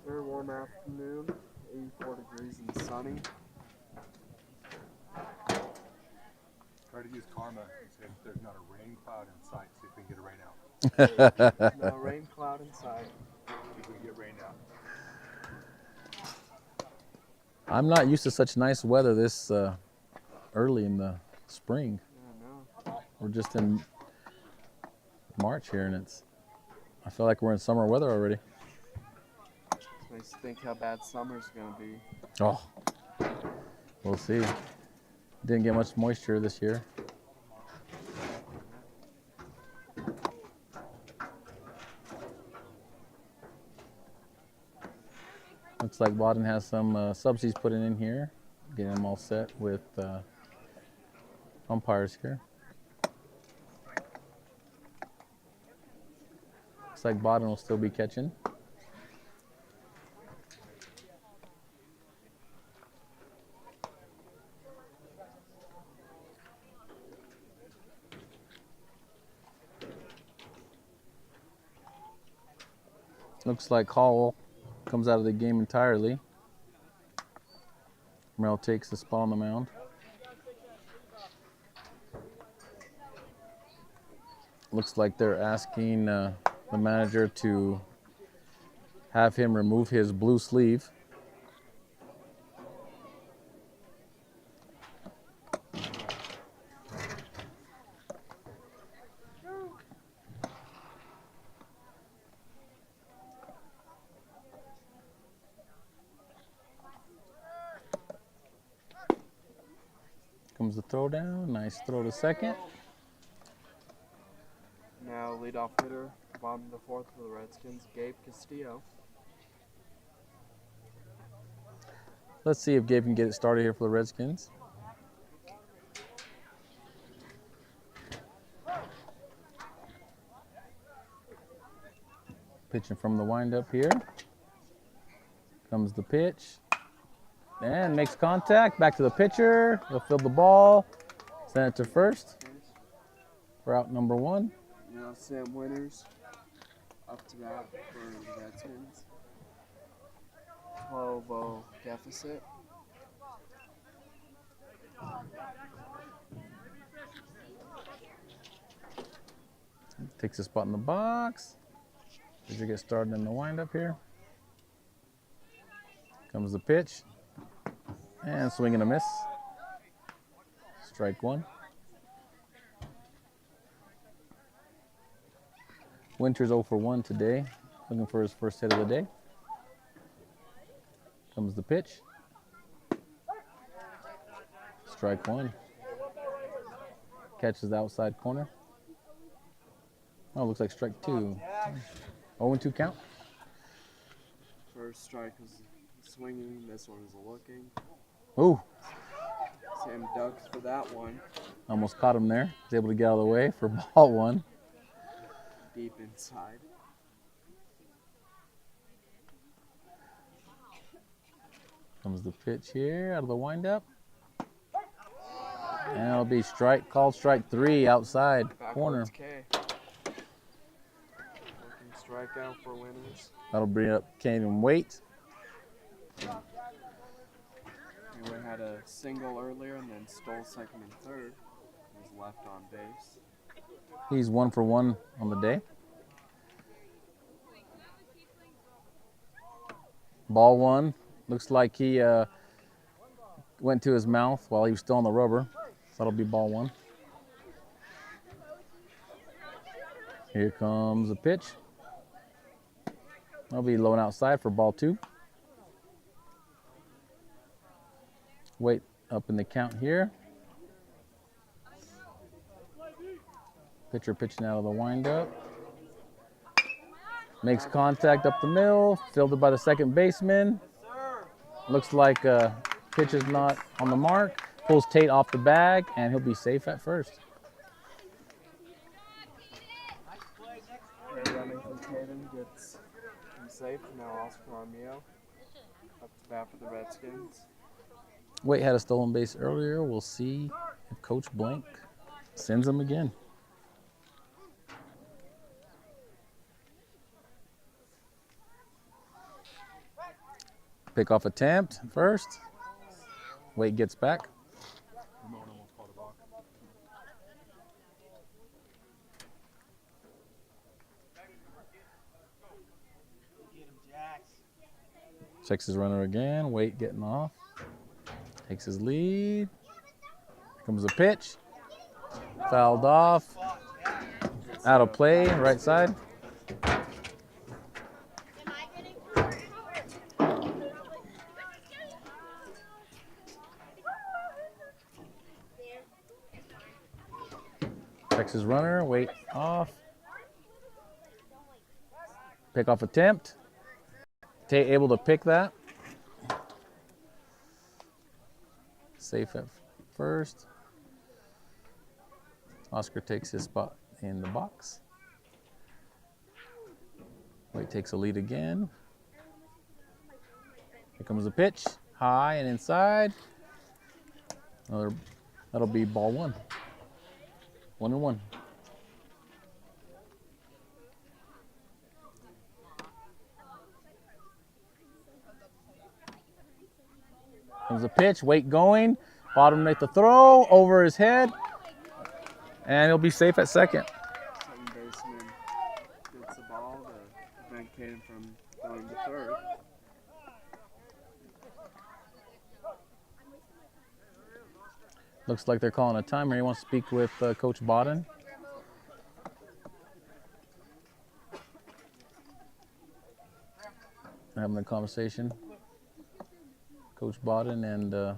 Very warm afternoon, 84 degrees and sunny. Try to use karma and say if there's not a rain cloud in sight, see if we can get a rain out. No rain cloud inside. See if we can get rain out. I'm not used to such nice weather this early in the spring. Yeah, no. We're just in March here, and I feel like we're in summer weather already. Makes you think how bad summer's gonna be. Oh, we'll see. Didn't get much moisture this year. Looks like Bodden has some subs he's putting in here. Getting them all set with umpires here. Looks like Bodden will still be catching. Looks like Hall comes out of the game entirely. Merrill takes the spot on the mound. Looks like they're asking the manager to have him remove his blue sleeve. Comes the throw down. Nice throw to second. Now leadoff hitter, bottom of the fourth for the Redskins, Gabe Castillo. Let's see if Gabe can get it started here for the Redskins. Pitching from the windup here. Comes the pitch. And makes contact. Back to the pitcher. He'll field the ball. Send it to first for out number 1. Now Sam Winters up to bat for the Redskins. 12-0 deficit. Takes a spot in the box. Did you get started in the windup here? Comes the pitch. And swing and a miss. Strike 1. Winters 0 for 1 today. Looking for his first hit of the day. Comes the pitch. Strike 1. Catches the outside corner. Oh, looks like strike 2. 0-2 count. First strike was swinging, this one is looking. Ooh, Sam ducks for that one. almost caught him there. Was able to get out of the way for ball 1. Deep inside. Comes the pitch here out of the windup. And it'll be called strike 3 outside corner. Backwards K. Looking strikeout for Winters. That'll bring up Canyon Waite. We had a single earlier and then stole second and third. He was left on base. He's 1 for 1 on the day. Ball 1. Looks like he went to his mouth while he was still on the rubber. So that'll be ball 1. Here comes a pitch. That'll be low and outside for ball 2. Wait up in the count here. Pitcher pitching out of the windup. Makes contact up the middle. Fielded by the second baseman. Looks like pitch is not on the mark. Pulls Tate off the bag, and he'll be safe at first. Running from Tatum gets him safe. Now Oscar Armio up to bat for the Redskins. Waite had a stolen base earlier. We'll see if Coach Blank sends him again. Pickoff attempt first. Waite gets back. Checks his runner again. Waite getting off. Takes his lead. Here comes the pitch. Fouled off. Out of play, right side. Checks his runner. Waite off. Pickoff attempt. Tate able to pick that. Safe at first. Oscar takes his spot in the box. Waite takes a lead again. Here comes the pitch. High and inside. That'll be ball 1. 1-1. Comes the pitch, Wait going. Bottom make the throw over his head. And he'll be safe at second. Second baseman gets the ball to prevent Caden from going to third. Looks like they're calling a timer. He wants to speak with Coach Bodden. They're having a conversation. Coach Bodden and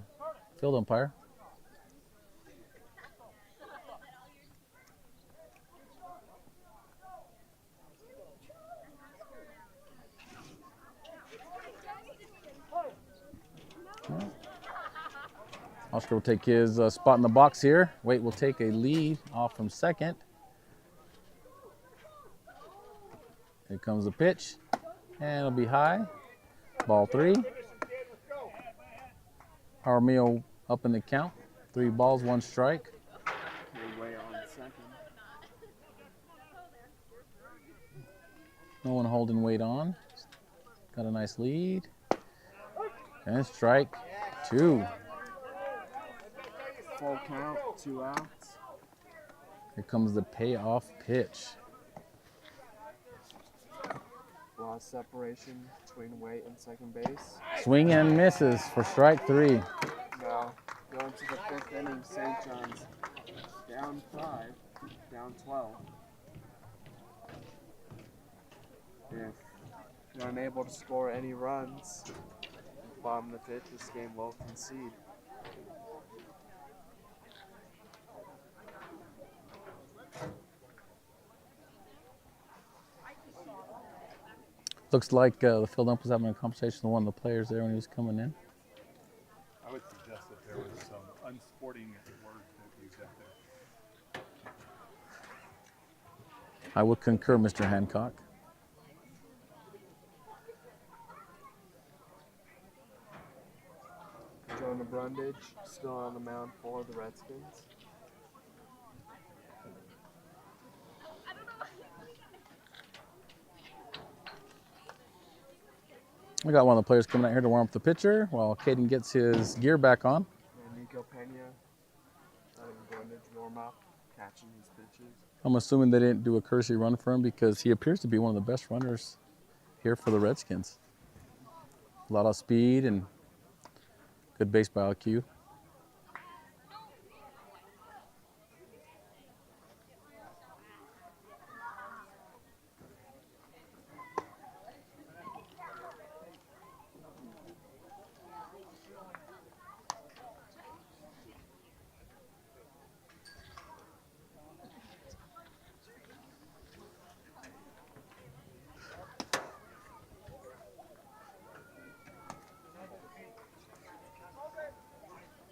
field umpire. Oscar will take his spot in the box here. Wait will take a lead off from second. Here comes the pitch, and it'll be high. Ball 3. Jaramillo up in the count. 3 balls, 1 strike. Way on second. No one holding Wait on. Got a nice lead. And strike 2. Full count, 2 outs. Here comes the payoff pitch. A lot of separation between Wait and second base. Swing and misses for strike 3. Now, going to the 5th inning, St. John's down 5, down 12. If you're unable to score any runs, bottom of the 5th, this game will concede. Looks like the field ump was having a conversation with one of the players there when he was coming in. I would suggest that there was some unsporting words that used out there. I would concur, Mr. Hancock. Jonah Brundage still on the mound for the Redskins. We got one of the players coming out here to warm up the pitcher while Caden gets his gear back on. And Nico Pena, Brundage warm up, catching his pitches. I'm assuming they didn't do a courtesy run for him because he appears to be one of the best runners here for the Redskins. A lot of speed and good baseball IQ.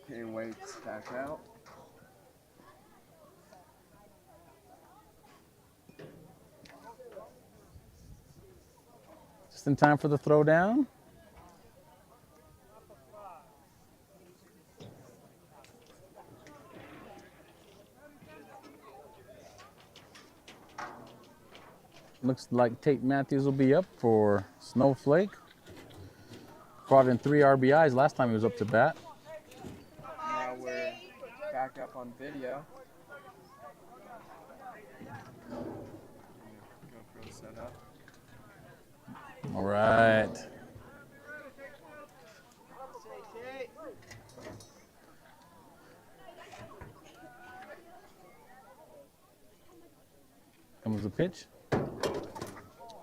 Kane waits back out. Just in time for the throw down. Looks like Tate Matthews will be up for Snowflake. Brought in 3 RBIs last time he was up to bat. Now we're back up on video. GoPro set up. All right. Comes the pitch.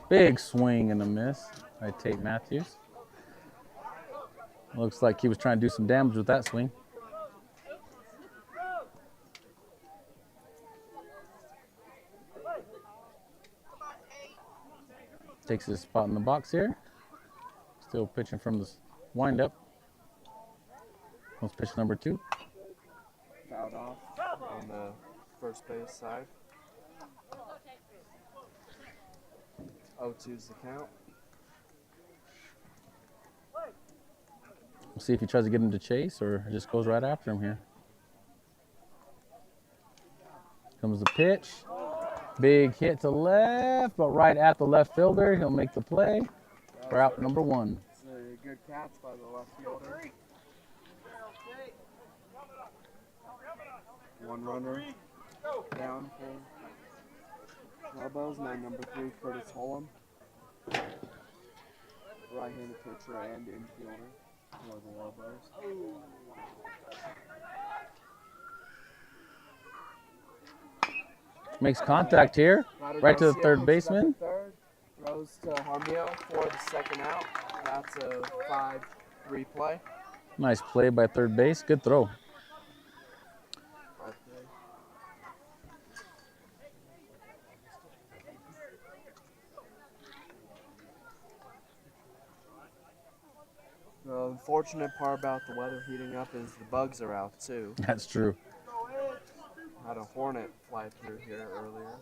Big swing and a miss by Tate Matthews. Looks like he was trying to do some damage with that swing. Takes his spot in the box here. Still pitching from the windup. Comes pitch number 2. Fouled off on the first base side. 0-2's the count. We'll see if he tries to get him to chase or just goes right after him here. Comes the pitch. Big hit to left, but right at the left fielder. He'll make the play for out number 1. It's a good catch by the left fielder. One runner down for Lobos. Now number 3, Curtis Holm. Right-handed pitcher and infielder for the Lobos. Makes contact here. Right to the third baseman. Third, throws to Harmio for the second out. That's a 5-3 play. Nice play by third base. Good throw. 5-3. The unfortunate part about the weather heating up is the bugs are out too. That's true. Had a hornet fly through here earlier.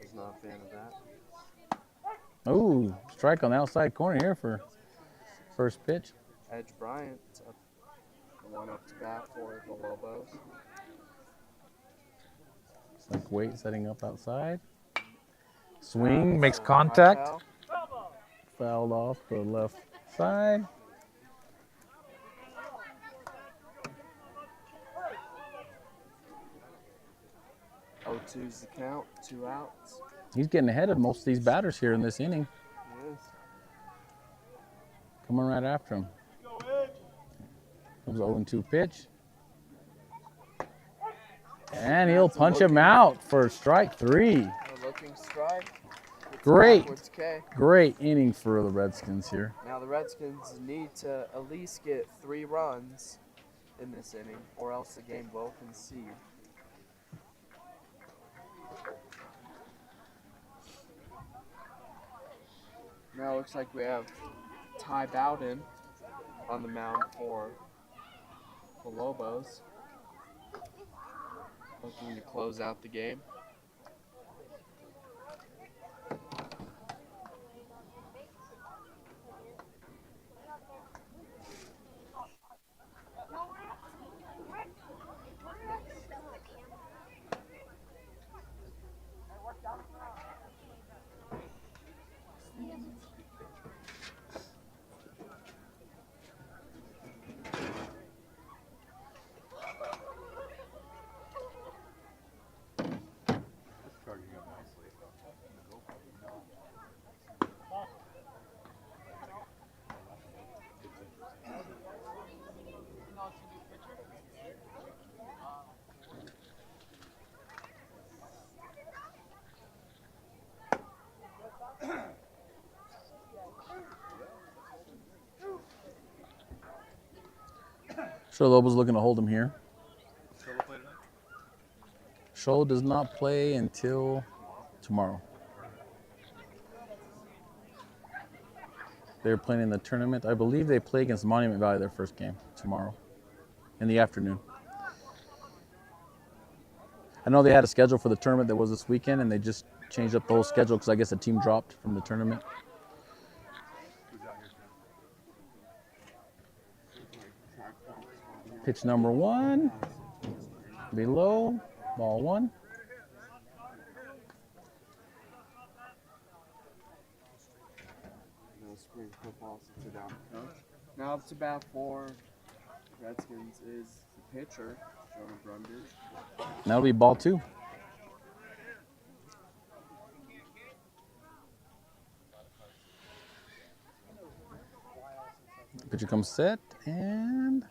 Was not a fan of that. Ooh, strike on the outside corner here for first pitch. Edge Bryant up, one up to bat for the Lobos. It's like Wait setting up outside. Swing, makes contact. Fouled off the left side. 0-2's the count, 2 outs. He's getting ahead of most of these batters here in this inning. Yes. Coming right after him. Comes 0-2 pitch. And he'll punch him out for strike 3. A looking strike. Great inning for the Redskins here. Now the Redskins need to at least get 3 runs in this inning, or else the game will concede. Now it looks like we have Ty Bowden on the mound for the Lobos, looking to close out the game. Sure, Lobos looking to hold him here. Scholl does not play until tomorrow. They're playing in the tournament. I believe they play against Monument Valley their first game tomorrow in the afternoon. I know they had a schedule for the tournament that was this weekend, and they just changed up the whole schedule because I guess the team dropped from the tournament. Pitch number 1, below, ball 1. No spring football since they're down the coach. Now up to bat for Redskins is the pitcher, Jonah Brundage. That'll be ball 2. Pitcher comes set, and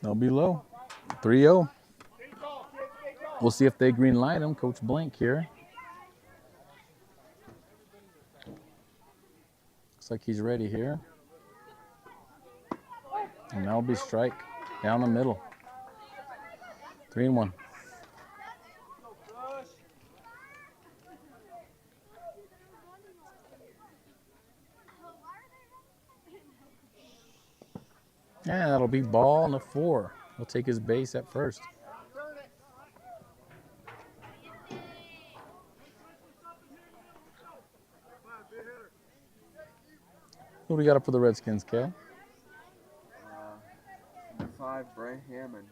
they'll be low. 3-0. We'll see if they green light him. Coach Blank here. Looks like he's ready here. And that'll be strike down the middle. 3-1. Yeah, that'll be ball on the 4. He'll take his base at first. Who do we got up for the Redskins, Kel? Number 5, Bray Hammond.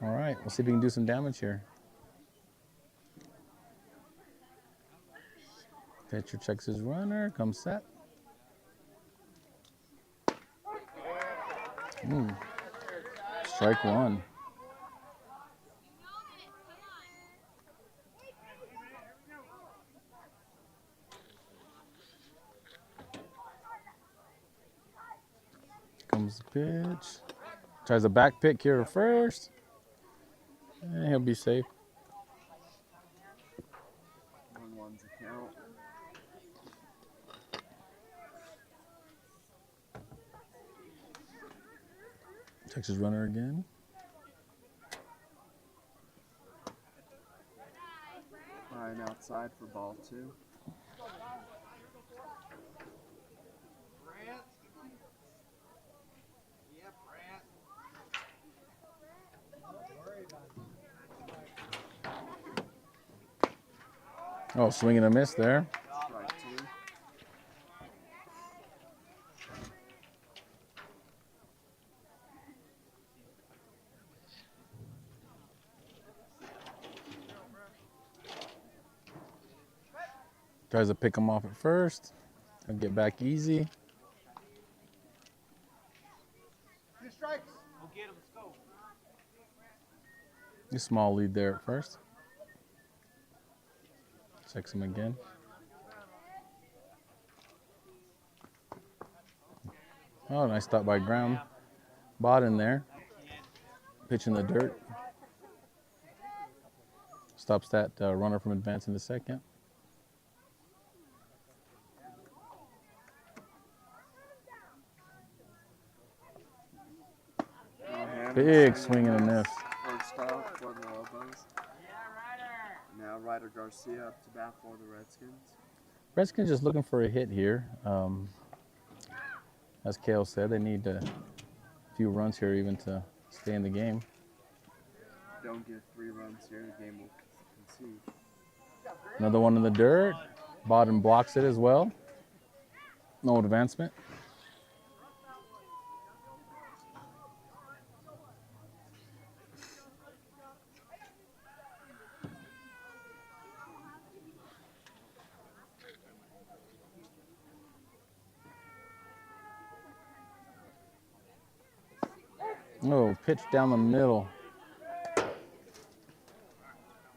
All right, we'll see if we can do some damage here. Pitcher checks his runner, comes set. Strike 1. Comes the pitch. Tries a back pick here first. And he'll be safe. 1-1's a count. Texas runner again. Ryan outside for ball 2. Brant? Yeah, Brant. Don't worry about it. Oh, swing and a miss there. Strike 2. Tries to pick him off at first. He'll get back easy. 2 strikes. We'll get him. Let's go. A small lead there at first. Checks him again. Oh, nice stop by Graham. Bot in there. Pitch in the dirt. Stops that runner from advancing to second. Big swing and a miss. First out for the Lobos. Now Ryder Garcia up to bat for the Redskins. Redskins just looking for a hit here. As Kale said, they need a few runs here even to stay in the game. Don't get 3 runs here, the game will concede. Another one in the dirt. Bottom blocks it as well. No advancement. Oh, pitch down the middle.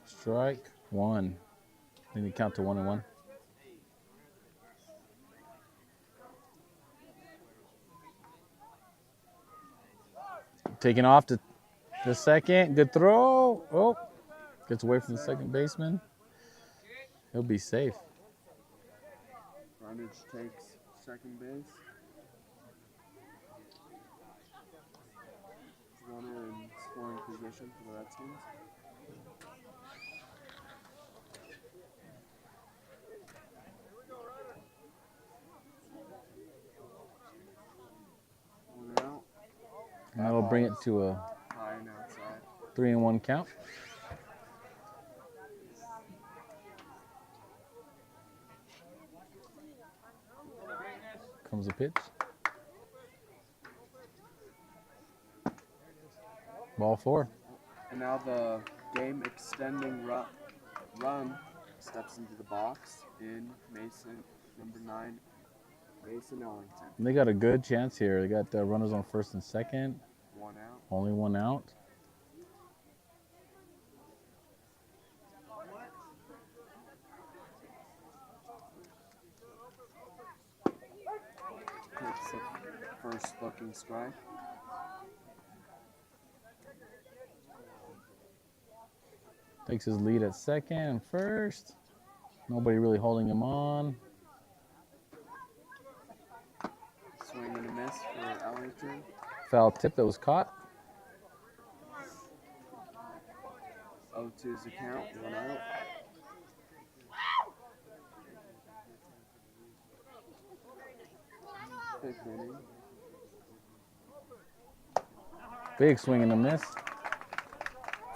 Strike 1. Then you count to 1-1. Taking off to the second. Good throw. Oh, gets away from the second baseman. He'll be safe. Runnage takes second base. Runner in scoring position for the Redskins. One out. And that'll bring it to a High and outside. 3-1 count. Comes the pitch. Ball 4. And now the game extending run steps into the box in Mason, number 9, Mason Ellington. And they got a good chance here. They got runners on first and second. 1 out. Only 1 out. Takes the first looking strike. Takes his lead at second and first. Nobody really holding him on. Swing and a miss for Ellington. Foul tip that was caught. 0-2's the count, 1 out. Fifth inning. Big swing and a miss.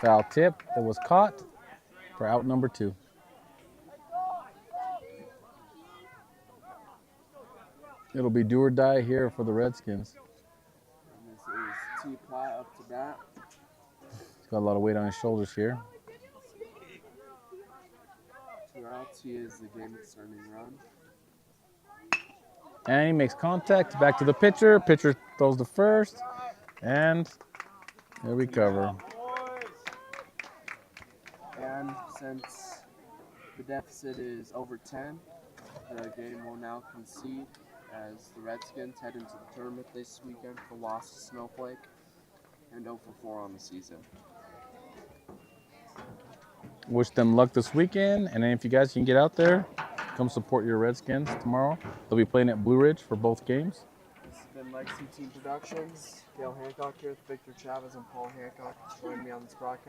Foul tip that was caught for out number 2. It'll be do or die here for the Redskins. And this is T. Platt up to bat. He's got a lot of weight on his shoulders here. 2 outs. He is the game-extending run. And he makes contact. Back to the pitcher. Pitcher throws the first. And they recover. And since the deficit is over 10, the game will now concede as the Redskins head into the tournament this weekend for loss to Snowflake and 0 for 4 on the season. Wish them luck this weekend, and then if you guys can get out there, come support your Redskins tomorrow. They'll be playing at Blue Ridge for both games. This has been Legacy Team Productions. Dale Hancock here with Victor Chavez and Paul Hancock joining me on this broadcast.